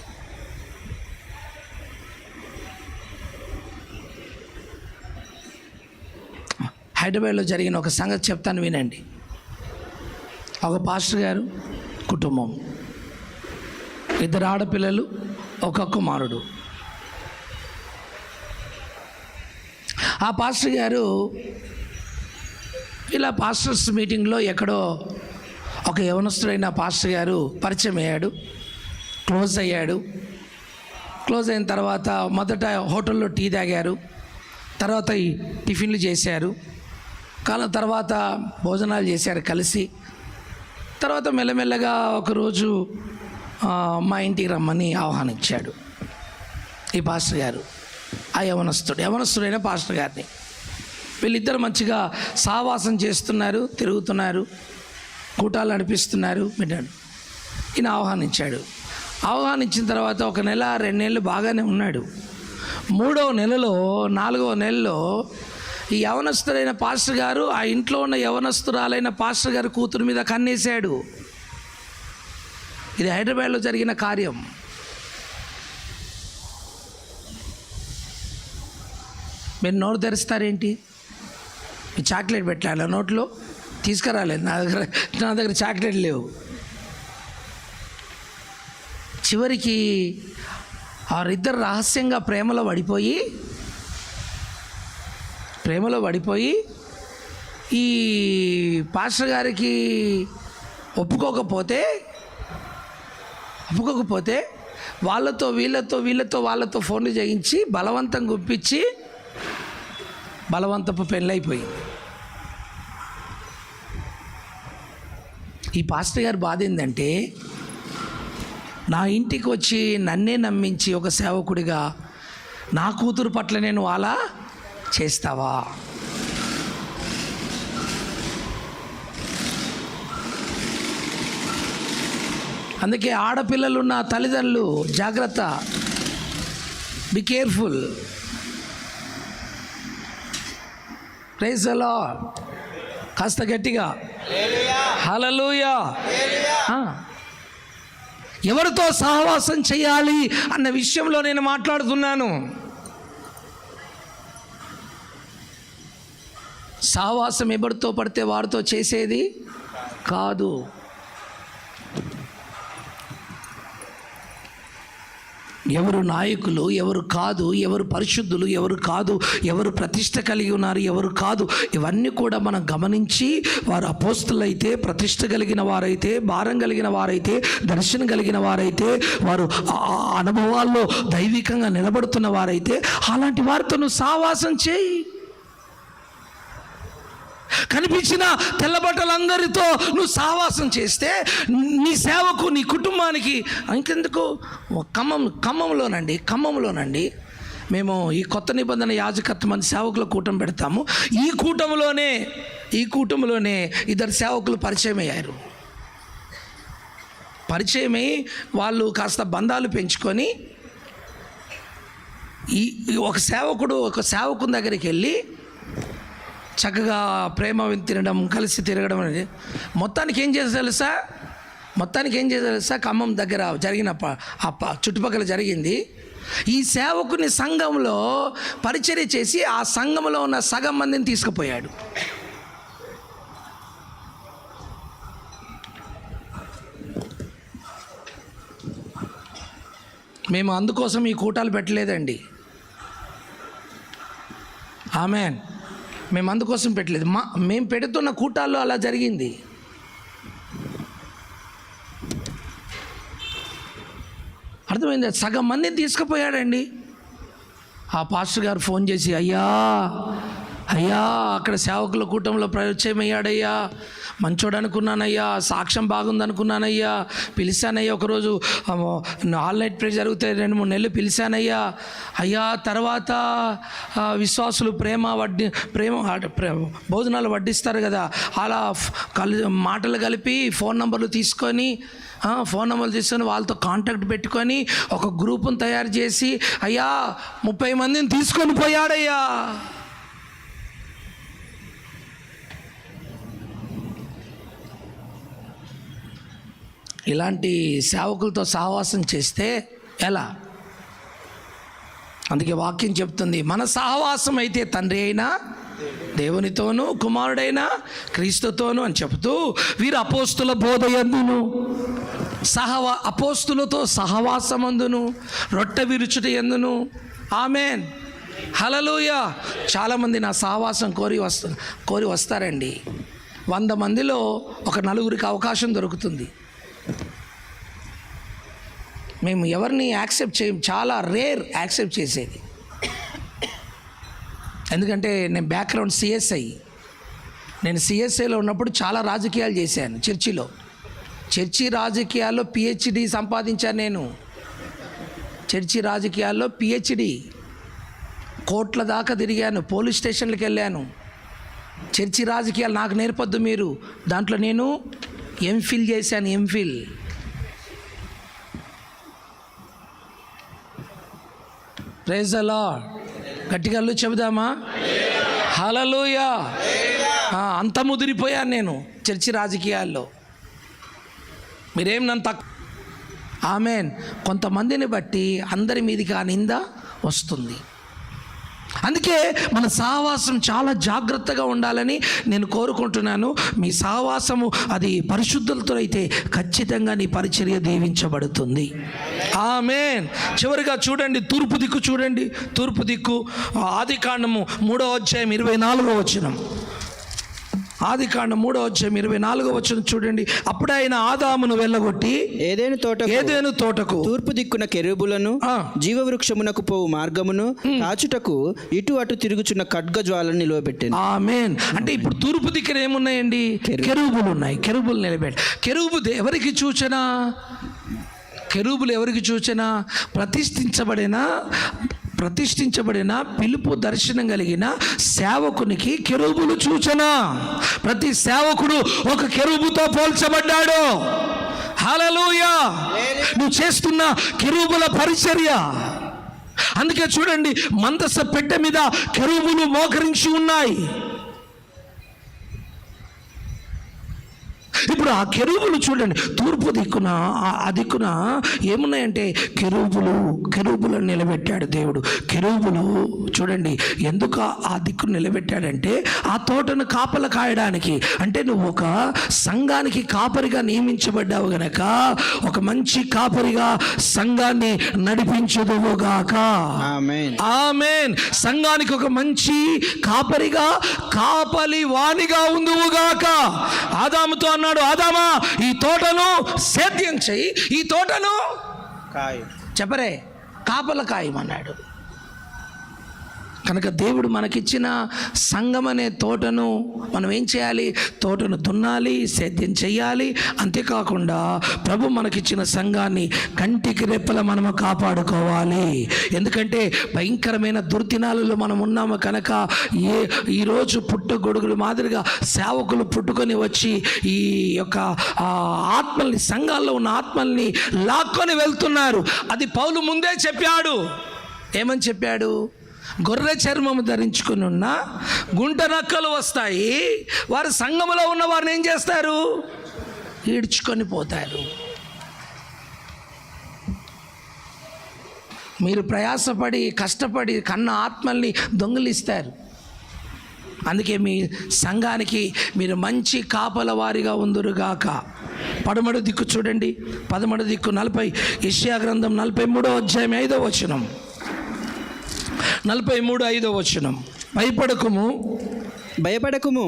హైదరాబాద్లో జరిగిన ఒక సంగతి చెప్తాను, వినండి. ఒక పాస్టర్ గారు కుటుంబం, 2 ఆడపిల్లలు, 1 కుమారుడు. ఆ పాస్టర్ గారు ఇలా పాస్టర్స్ మీటింగ్లో ఎక్కడో ఒక యవనస్తుడైన పాస్టర్ గారు పరిచయం అయ్యాడు, క్లోజ్ అయ్యాడు. క్లోజ్ అయిన తర్వాత మొదట హోటల్లో టీ తాగారు, తర్వాత ఈ టిఫిన్లు చేశారు, తర్వాత భోజనాలు చేశారు కలిసి. తర్వాత మెల్లమెల్లగా ఒకరోజు మా ఇంటికి రమ్మని ఆహ్వానించాడు ఈ పాస్టర్ గారు, ఆ యవనస్తుడైన పాస్టర్ గారిని. వీళ్ళిద్దరు మంచిగా సహవాసం చేస్తున్నారు, తిరుగుతున్నారు, కూటాలు నడిపిస్తున్నారు. విన్నాడు, ఈయన ఆహ్వానించాడు. ఆహ్వానించిన తర్వాత 1 నెల 2 నెలలు బాగానే ఉన్నాడు. 3వ నెలలో 4వ నెలలో ఈ యవనస్తుడైన పాస్టర్ గారు ఆ ఇంట్లో ఉన్న యవనస్తురాలైన పాస్టర్ గారి కూతురు మీద కన్నేశాడు. ఇది హైదరాబాద్లో జరిగిన కార్యం. మీరు నోరు తెరుస్తారేంటి? చాక్లెట్ పెట్టాలి నోట్లో, తీసుకురాలేదు. నా దగ్గర చాక్లెట్ లేవు. చివరికి వారిద్దరు రహస్యంగా ప్రేమలో పడిపోయి ఈ పాస్టర్ గారికి ఒప్పుకోకపోతే వాళ్ళతో ఫోన్లు చేయించి బలవంతం గుప్పించి బలవంతపు పెళ్ళైపోయింది. ఈ పాస్టర్ గారి బాధ ఏంటంటే, నా ఇంటికి వచ్చి నన్నే నమ్మించి ఒక సేవకుడిగా నా కూతురు పట్ల నేను అలా చేస్తావా? అందుకే ఆడపిల్లలున్న తల్లిదండ్రులు జాగ్రత్త, be careful. Praise the Lord. కాస్త గట్టిగా హల్లెలూయా. ఎవరితో సహవాసం చేయాలి అన్న విషయంలో నేను మాట్లాడుతున్నాను. సహవాసం ఎవరితో పడితే వారితో చేసేది కాదు. ఎవరు నాయకులు, ఎవరు కాదు, ఎవరు పరిశుద్ధులు, ఎవరు కాదు, ఎవరు ప్రతిష్ట కలిగి ఉన్నారు, ఎవరు కాదు, ఇవన్నీ కూడా మనం గమనించి వారు అపోస్తులైతే, ప్రతిష్ట కలిగిన వారైతే, భారం కలిగిన వారైతే, దర్శనం కలిగిన వారైతే, వారు అనుభవాల్లో దైవికంగా నిలబడుతున్న వారైతే అలాంటి వారితో నువ్వు సహవాసం చేయి. కనిపించిన తెల్లబట్టలందరితో నువ్వు సహవాసం చేస్తే నీ సేవకు, నీ కుటుంబానికి ఇంకెందుకు. ఖమ్మంలోనండి మేము ఈ కొత్త నిబంధన యాజకత్వం అని సేవకుల కూటం పెడతాము. ఈ కూటంలోనే 2 సేవకులు పరిచయమై వాళ్ళు కాస్త బంధాలు పెంచుకొని ఒక సేవకుని దగ్గరికి వెళ్ళి చక్కగా ప్రేమ తినడం, కలిసి తిరగడం అనేది మొత్తానికి ఏం చేసి తెలుసా ఖమ్మం దగ్గర జరిగిన చుట్టుపక్కల జరిగింది. ఈ సేవకుని సంఘంలో పరిచర్య చేసి ఆ సంఘంలో ఉన్న సగం మందిని తీసుకుపోయాడు. మేము అందుకోసం ఈ కూటాలు పెట్టలేదండి. ఆమేన్. మేము అందుకోసం పెట్టలేదు. మేము పెడుతున్న కూటాల్లో అలా జరిగింది. అర్థమైంది? సగం మందిని తీసుకుపోయాడండి. ఆ పాస్టర్ గారు ఫోన్ చేసి, అయ్యా అయ్యా అక్కడ సేవకుల కూటంలో పరిచయం అయ్యాడయ్యా, మంచోడు అనుకున్నానయ్యా, సాక్ష్యం బాగుందనుకున్నానయ్యా, పిలిచానయ్యా, ఒకరోజు ఆల్ నైట్ ప్రేయర్ జరిగితే 2-3 నెలలు పిలిచానయ్యా. అయ్యా తర్వాత విశ్వాసులు భోజనాలు వడ్డిస్తారు కదా, అలా మాటలు కలిపి ఫోన్ నంబర్లు తీసుకొని వాళ్ళతో కాంటాక్ట్ పెట్టుకొని ఒక గ్రూపును తయారు చేసి అయ్యా 30 మందిని తీసుకొని పోయాడయ్యా. ఇలాంటి సేవకులతో సహవాసం చేస్తే ఎలా? అందుకే వాక్యం చెప్తుంది, మన సహవాసం అయితే తండ్రి అయినా దేవునితోనూ కుమారుడైన క్రీస్తుతోనూ అని చెబుతూ, వీరు అపోస్తుల బోధ యందును అపోస్తులతో సహవాసమందును రొట్టె విరుచుట యందును. ఆమేన్, హల్లెలూయా. చాలామంది నా సహవాసం కోరి వస్తారండి. 100 మందిలో ఒక 4 అవకాశం దొరుకుతుంది. మేము ఎవరిని యాక్సెప్ట్ చేయం, చాలా రేర్ యాక్సెప్ట్ చేసేది. ఎందుకంటే నేను బ్యాక్గ్రౌండ్ సిఎస్ఐ. నేను సిఎస్ఐలో ఉన్నప్పుడు చాలా రాజకీయాలు చేశాను. చర్చి రాజకీయాల్లో పిహెచ్డి సంపాదించాను. నేను చర్చి రాజకీయాల్లో పిహెచ్డి, కోర్టుల దాకా తిరిగాను, పోలీస్ స్టేషన్లకు వెళ్ళాను. చర్చి రాజకీయాలు నాకు నేర్పొద్దు మీరు. దాంట్లో నేను ఎంఫిల్ చేశాను. MPhil praise the Lord. గట్టిగా చెబుదామా? హల్లెలూయా. అంత ముదిరిపోయాను నేను చర్చి రాజకీయాల్లో. మీరేం నన్ను ఆమేన్. కొంతమందిని బట్టి అందరి మీదకి ఆ నింద వస్తుంది. అందుకే మన సహవాసం చాలా జాగ్రత్తగా ఉండాలని నేను కోరుకుంటున్నాను. మీ సహవాసము అది పరిశుద్ధులతో అయితే ఖచ్చితంగా నీ పరిచర్య దీవించబడుతుంది. ఆమేన్. చివరిగా చూడండి, తూర్పు దిక్కు చూడండి. తూర్పు దిక్కు ఆదికాండము 3వ అధ్యాయం 24వ వచనం. ఆదికాండం 3వ అధ్యాయం 24వ వచనం చూడండి. అప్పుడు ఆయన ఆదామును వెళ్ళగొట్టి ఏదెను తోటకు తూర్పు దిక్కున కెరూబులను, జీవవృక్షమునకు పోవు మార్గమును కాచుటకు ఇటు అటు తిరుగుచున్న ఖడ్గజ్వాలను నిలవబెట్టాను. ఆమేన్. అంటే ఇప్పుడు తూర్పు దిక్కున ఏమున్నాయండి? కెరూబులు ఉన్నాయి. కెరూబులు నిలబెట్టి. కెరూబు ఎవరికి సూచన? కెరూబులు ఎవరికి సూచన? ప్రతిష్ఠించబడిన పిలుపు దర్శనం కలిగిన సేవకునికి కెరూబులు సూచన. ప్రతి సేవకుడు ఒక కెరూబుతో పోల్చబడ్డాడు. హల్లెలూయా. నువ్వు చేస్తున్న కెరూబుల పరిచర్య. అందుకే చూడండి, మందస పెట్టె మీద కెరూబులు మోకరించి ఉన్నాయి. ఇప్పుడు ఆ కెరూబులు చూడండి, తూర్పు దిక్కున ఆ దిక్కున ఏమున్నాయంటే కెరూబులను నిలబెట్టాడు దేవుడు. కెరూబులు చూడండి ఎందుకు ఆ దిక్కును నిలబెట్టాడంటే ఆ తోటను కాపలా కాయడానికి. అంటే నువ్వు ఒక సంఘానికి కాపరిగా నియమించబడ్డావు గనక ఒక మంచి కాపరిగా సంఘాన్ని నడిపించుదువుగాక. ఆమేన్, ఆమేన్. సంఘానికి ఒక మంచి కాపరిగా, కాపలి వానిగా ఉందువుగాక. ఆదాముతో అన్నాడు, ఆదామా ఈ తోటను సేద్యం చెయ్యి, ఈ తోటను చెప్పరే కాపల కాయమన్నాడు. కనుక దేవుడు మనకిచ్చిన సంఘం అనే తోటను మనం ఏం చేయాలి? తోటను దున్నాలి, సేద్యం చేయాలి. అంతేకాకుండా ప్రభు మనకిచ్చిన సంఘాన్ని కంటికి రెప్పల మనము కాపాడుకోవాలి. ఎందుకంటే భయంకరమైన దుర్దినాలలో మనం ఉన్నాము కనుక ఈరోజు పుట్టగొడుగులు మాదిరిగా సేవకులు పుట్టుకొని వచ్చి ఈ యొక్క ఆత్మల్ని, సంఘాల్లో ఉన్న ఆత్మల్ని లాక్కొని వెళ్తున్నారు. అది పౌలు ముందే చెప్పాడు. ఏమని చెప్పాడు? గొర్రె చర్మము ధరించుకుని ఉన్న గుంట నక్కలు వస్తాయి, వారు సంఘములో ఉన్న వారిని ఏం చేస్తారు? ఈడ్చుకొని పోతారు. మీరు ప్రయాసపడి కష్టపడి కన్న ఆత్మల్ని దొంగిలిస్తారు. అందుకే మీ సంఘానికి మీరు మంచి కాపల వారిగా ఉందురుగాక. పడమడు దిక్కు చూడండి, 11 దిక్కు 40 యెషయా గ్రంథం 43వ అధ్యాయం 5వ వచనం. 43:5 భయపడకుము, భయపడకుము,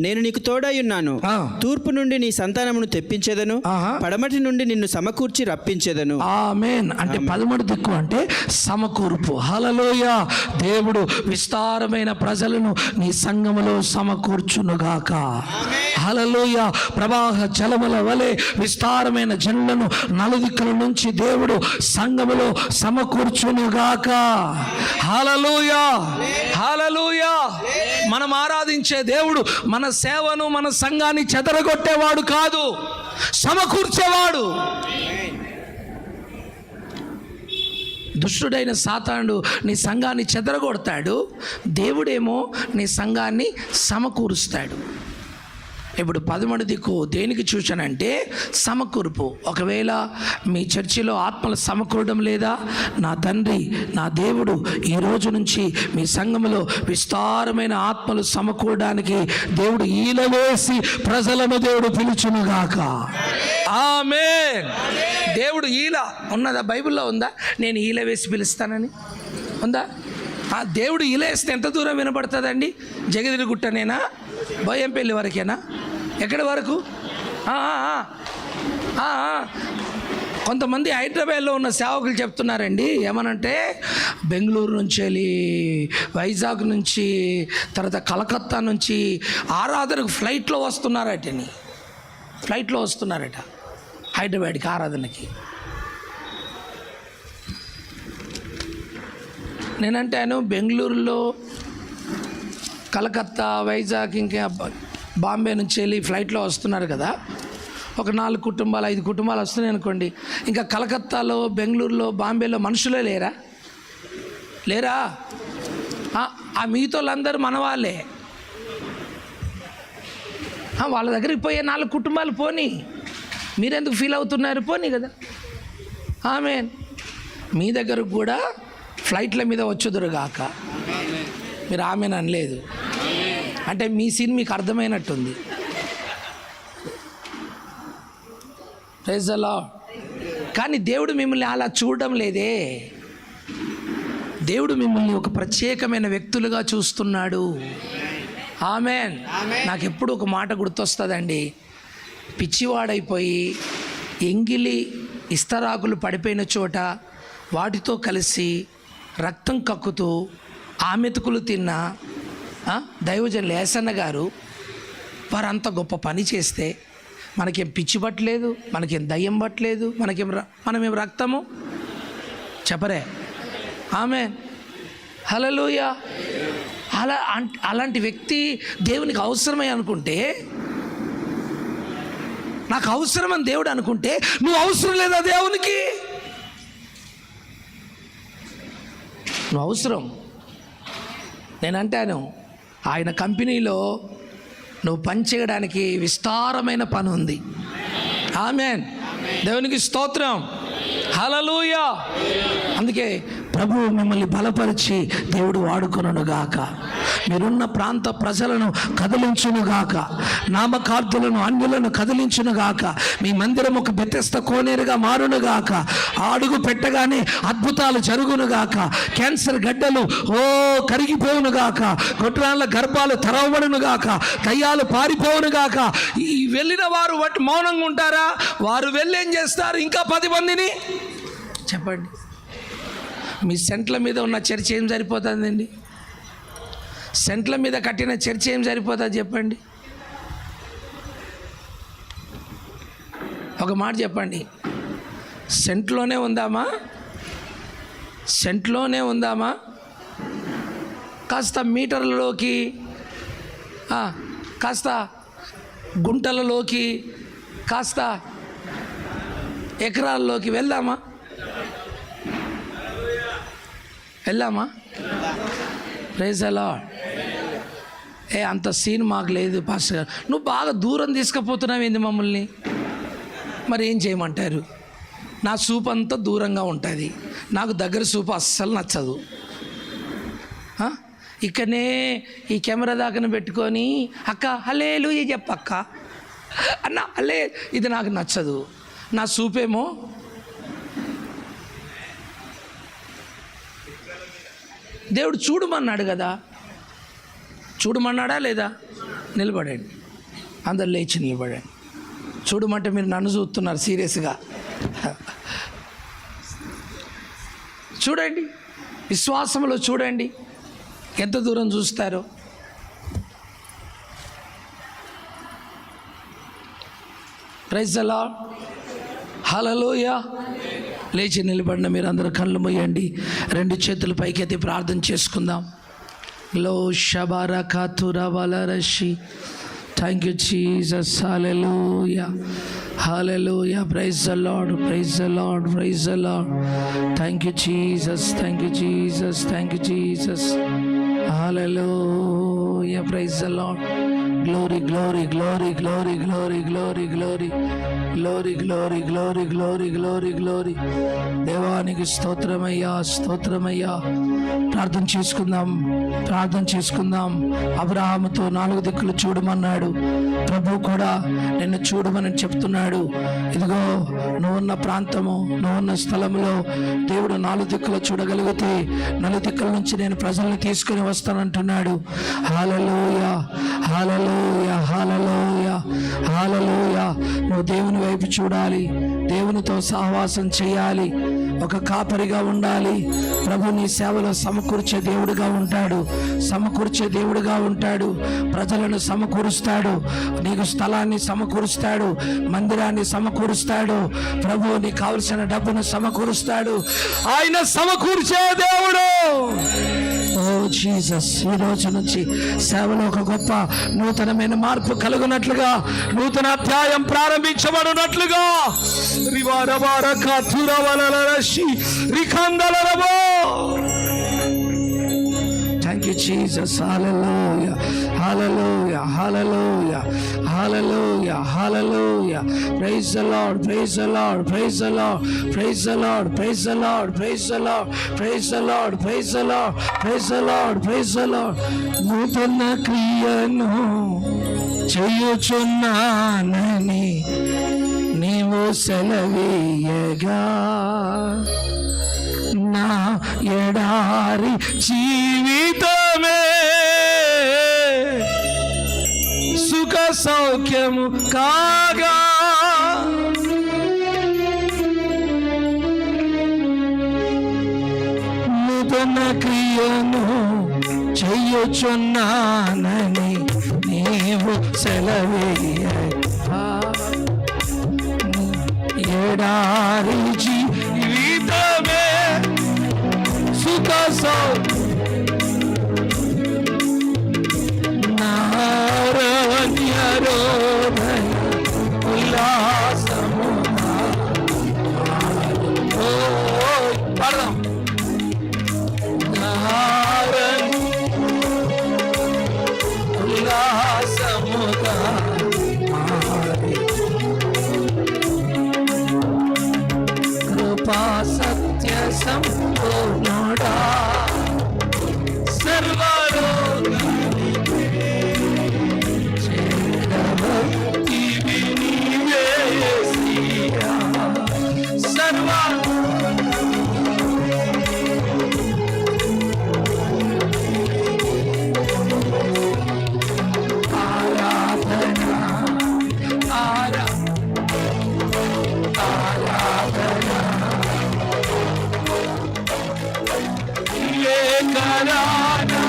నేను నీకు తోడై ఉన్నాను. తూర్పు నుండి నీ సంతానమును తెప్పించేదను, పడమటి నుండి నిన్ను సమకూర్చి రప్పించేదను. ఆమేన్. అంటే పదమూడు దిక్కు అంటే సమకూర్పు. హల్లెలూయా. దేవుడు విస్తారమైన ప్రజలను నీ సంఘములో సమకూర్చునుగాక. హల్లెలూయా. ప్రవాహ జలముల వలె విస్తారమైన జనులను నలుదిక్కుల నుంచి దేవుడు సంఘములో సమకూర్చునుగాక. హల్లెలూయా. హల్లెలూయా. మనం ఆరాధించే దేవుడు మన సేవను, మన సంఘాన్ని చెదరగొట్టేవాడు కాదు, సమకూర్చేవాడు. దుష్టుడైన సాతానుడు నీ సంఘాన్ని చెదరగొడతాడు, దేవుడేమో నీ సంఘాన్ని సమకూరుస్తాడు. ఇప్పుడు 13 దిక్కు దేనికి చూశానంటే సమకూర్పు. ఒకవేళ మీ చర్చిలో ఆత్మలు సమకూరడం లేదా, నా తండ్రి, నా దేవుడు ఈ రోజు నుంచి మీ సంఘములో విస్తారమైన ఆత్మలు సమకూరడానికి దేవుడు ఈల వేసి ప్రజలను దేవుడు పిలుచునుగాక. ఆమేన్. దేవుడు ఈల ఉన్నదా? బైబిల్లో ఉందా నేను ఈల వేసి పిలుస్తానని? ఉందా? దేవుడు ఈల వేస్తే ఎంత దూరం వినపడుతుందండి? జగదిరిగుట్టనేనా? బోయంపల్లి వరకేనా? ఎక్కడి వరకు? కొంతమంది హైదరాబాద్లో ఉన్న సేవకులు చెప్తున్నారండి, ఏమనంటే బెంగళూరు నుంచి వెళ్ళి, వైజాగ్ నుంచి, తర్వాత కలకత్తా నుంచి ఆరాధనకు ఫ్లైట్లో వస్తున్నారట హైదరాబాద్కి ఆరాధనకి. నేనంటాను బెంగళూరులో, కలకత్తా, వైజాగ్, ఇంకా బాంబే నుంచి వెళ్ళి ఫ్లైట్లో వస్తున్నారు కదా, ఒక 4 కుటుంబాలు 5 కుటుంబాలు వస్తున్నాయి అనుకోండి. ఇంకా కలకత్తాలో, బెంగళూరులో, బాంబేలో మనుషులే లేరా? ఆ మిగతా వాళ్ళందరూ మన వాళ్ళే. వాళ్ళ దగ్గరికి పోయే 4 కుటుంబాలు పోనీ, మీరెందుకు ఫీల్ అవుతున్నారు? పోనీ కదా. ఆమేన్. మీ దగ్గరకు కూడా ఫ్లైట్ల మీద వచ్చుదురుగాక. మీరు ఆమెన్ అనలేదు అంటే మీ సీన్ మీకు అర్థమైనట్టుంది. Praise the lord. కానీ దేవుడు మిమ్మల్ని అలా చూడడం లేదే. దేవుడు మిమ్మల్ని ఒక ప్రత్యేకమైన వ్యక్తులుగా చూస్తున్నాడు. ఆమేన్. నాకు ఎప్పుడు ఒక మాట గుర్తొస్తుందండి. పిచ్చివాడైపోయి ఎంగిలి ఇస్తరాకులు పడిపోయిన చోట వాటితో కలిసి రక్తం కక్కుతూ ఆమెతుకులు తిన్న దైవజనులు ఏసన్న గారు, వారు అంత గొప్ప పని చేస్తే మనకేం పిచ్చి పట్టలేదు, మనకేం దయ్యం పట్టలేదు, మనమేం రక్తము చెప్పరే. ఆమేన్. హల్లెలూయా. అలాంటి వ్యక్తి దేవునికి అవసరమై అనుకుంటే, నాకు అవసరమని దేవుడు అనుకుంటే, నువ్వు అవసరం లేదా దేవునికి? నువ్వు అవసరం. నేనంటాను ఆయన కంపెనీలో నువ్వు పనిచేయడానికి విస్తారమైన పని ఉంది. ఆమేన్. దేవునికి స్తోత్రం. హల్లెలూయా. అందుకే ప్రభువు మిమ్మల్ని బలపరిచి దేవుడు వాడుకొనుగాక. మీరున్న ప్రాంత ప్రజలను కదిలించునుగాక. నామకార్థులను, అన్యులను కదిలించునుగాక. మీ మందిరం ఒక బెతెస్త కోనేరుగా మారునుగాక. అడుగు పెట్టగానే అద్భుతాలు జరుగునుగాక. క్యాన్సర్ గడ్డలు కరిగిపోవునుగాక. గొడ్రాళ్ళ గర్భాలు తెరవబడునుగాక. దయ్యాలు పారిపోవునుగాక. ఈ వెళ్ళిన వారు మౌనంగా ఉంటారా? వారు వెళ్ళి ఏం చేస్తారు? ఇంకా 10 మందిని చెప్పండి. మీ సెంట్ల మీద ఉన్న చర్చ ఏం సరిపోతుందండి? సెంట్ల మీద కట్టిన చర్చ ఏం సరిపోతుంది చెప్పండి? ఒక మాట చెప్పండి. సెంట్లోనే ఉందామా? కాస్త మీటర్లలోకి, కాస్త గుంటలలోకి, కాస్త ఎకరాల్లోకి వెళ్దామా? Praise the Lord. అంత సీన్ మాకు లేదు పాస్టర్ గారు. నువ్వు బాగా దూరం తీసుకుపోతున్నావు ఏంది మమ్మల్ని? మరి ఏం చేయమంటారు? నా సూప్ అంతా దూరంగా ఉంటుంది, నాకు దగ్గర సూప్ అస్సలు నచ్చదు. ఇక్కడనే ఈ కెమెరా దాకా పెట్టుకొని అక్క హల్లెలూయా చెప్పక్క అన్న, హల్లే, ఇది నాకు నచ్చదు. నా సూపేమో దేవుడు చూడమన్నాడు కదా. చూడమన్నాడా లేదా? నిలబడండి, అందరు లేచి నిలబడండి. చూడమంటే మీరు నన్ను చూస్తున్నారు సీరియస్గా. చూడండి, విశ్వాసంలో చూడండి, ఎంత దూరం చూస్తారో. ప్రైజ్ ది లార్డ్, హల్లెలూయా. లేచి నిలబడిన మీరు అందరూ కళ్ళు మూయండి, రెండు చేతులు పైకెత్తి ప్రార్థన చేసుకుందాం. లో షబారకాతురా వలరషి. Thank you Jesus, hallelujah, hallelujah. Praise the lord, praise the lord, praise the lord. Thank you Jesus, thank you Jesus, thank you Jesus, hallelujah. Praise the lord. Glory, glory, glory, glory, glory, glory, glory, glory, glory, glory, glory, glory, glory. దేవానికి స్తోత్రమయ్యా, స్తోత్రమయ్యా. ప్రార్థన చేసుకుందాం, ప్రార్థన చేసుకుందాం. అబ్రహాముతో 4 దిక్కులు చూడమన్నాడు. ప్రభు కూడా నిన్ను చూడమని చెప్తున్నాడు. ఇదిగో నువ్వున్న ప్రాంతము, నువ్వున్న స్థలంలో దేవుడు 4 దిక్కులు చూడగలిగితే 4 దిక్కుల నుంచి నేను ప్రజల్ని తీసుకుని వస్తానంటున్నాడు. హల్లెలూయా, హల్లెలూయా, హల్లెలూయా, హల్లెలూయా. నువ్వు దేవుని వైపు చూడాలి, దేవునితో సహవాసం చేయాలి, ఒక కాపరిగా ఉండాలి. ప్రభు నీ సేవలో సమకూర్చే దేవుడుగా ఉంటాడు, సమకూర్చే దేవుడుగా ఉంటాడు. ప్రజలను సమకూరుస్తాడు, నీకు స్థలాన్ని సమకూరుస్తాడు, మందిరాన్ని సమకూరుస్తాడు. ప్రభు నీకు కావలసిన డబ్బును సమకూరుస్తాడు. ఆయన సమకూర్చే దేవుడు. ఓ జీసస్, ఈ రోజు నుంచి సేవలో ఒక గొప్ప నూతనమైన మార్పు కలుగునట్లుగా, నూతన అధ్యాయం ప్రారంభించబడినట్లుగా. Thank you, Jesus. Hallelujah. Hallelujah. Hallelujah. Hallelujah. Hallelujah. Praise the Lord. Praise the Lord. Praise the Lord. Praise the Lord. Praise the Lord. Praise the Lord. Praise the Lord. Praise the Lord. Praise the Lord. Praise the Lord. నూతన క్రియను చేయుచున్నానని నీవు సెలవీయగా, నా ఎడారి జీవితమే సుఖ సౌఖ్యము కాగా, నూతన క్రియను చెయ్యుచున్నానని నీవు సెలవీయగా, ఎడారి జీవితమే సుఖ నారణ్యరోధయ ఉల్లాసము. పడదాం. ఉల్లాసముగా కృపా సత్య సంపూర్ణుడా, సర్వలోకానికి చేరవతివి నీవే యేసయ్యా. సర్వ ఆరాధన, ఆరాధన లేఖనానా.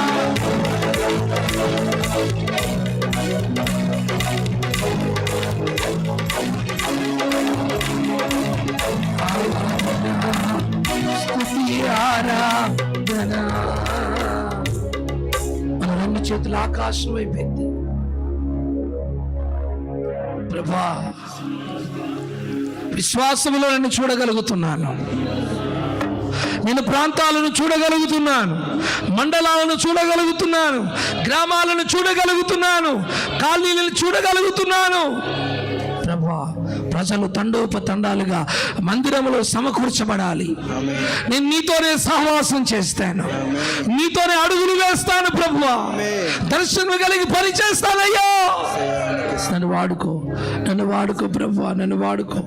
స్తుతి ఆరాధన. మన 2 చేతులు ఆకాశం వైపు ఎత్తి, ప్రభా విశ్వాసములో నన్ను చూడగలుగుతున్నాను, నేను ప్రాంతాలను చూడగలుగుతున్నాను, మండలాలను చూడగలుగుతున్నాను, గ్రామాలను చూడగలుగుతున్నాను, కాలనీలను చూడగలుగుతున్నాను. ప్రభువా, ప్రజలు తండోపతండాలుగా మందిరములో సమకూర్చబడాలి. నేను నీతోనే సహవాసం చేస్తాను, నీతోనే అడుగులు వేస్తాను. ప్రభువా, దర్శనం కలిగి పని చేస్తానయ్యా. నన్ను వాడుకో, నన్ను వాడుకో ప్రభువా, నన్ను వాడుకో.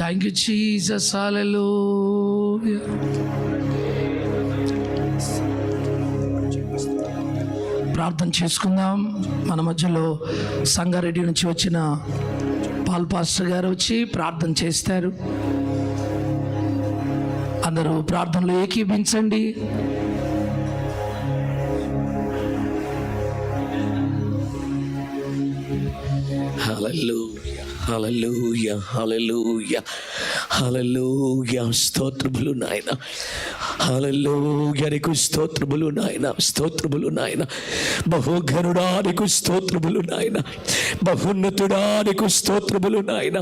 Thank you, Jesus. Hallelujah. ప్రార్థన చేసుకుందాం. మన మధ్యలో సంగారెడ్డి నుంచి వచ్చిన పాల్ పాస్టర్ గారు వచ్చి ప్రార్థన చేస్తారు. అందరూ ప్రార్థనలో ఏకీభించండి. హల్లెలూయా, హల్లెలూయా, హల్లెలూయా, హల్లెలూయా. స్తోత్రములు నాయన, హల్లెలూయా. నీకు స్తోత్రములు నాయన, స్తోత్రములు నాయన. బహుఘనుడా నీకు స్తోత్రములు నాయన, బహున్నతుడా నీకు స్తోత్రములు నాయన.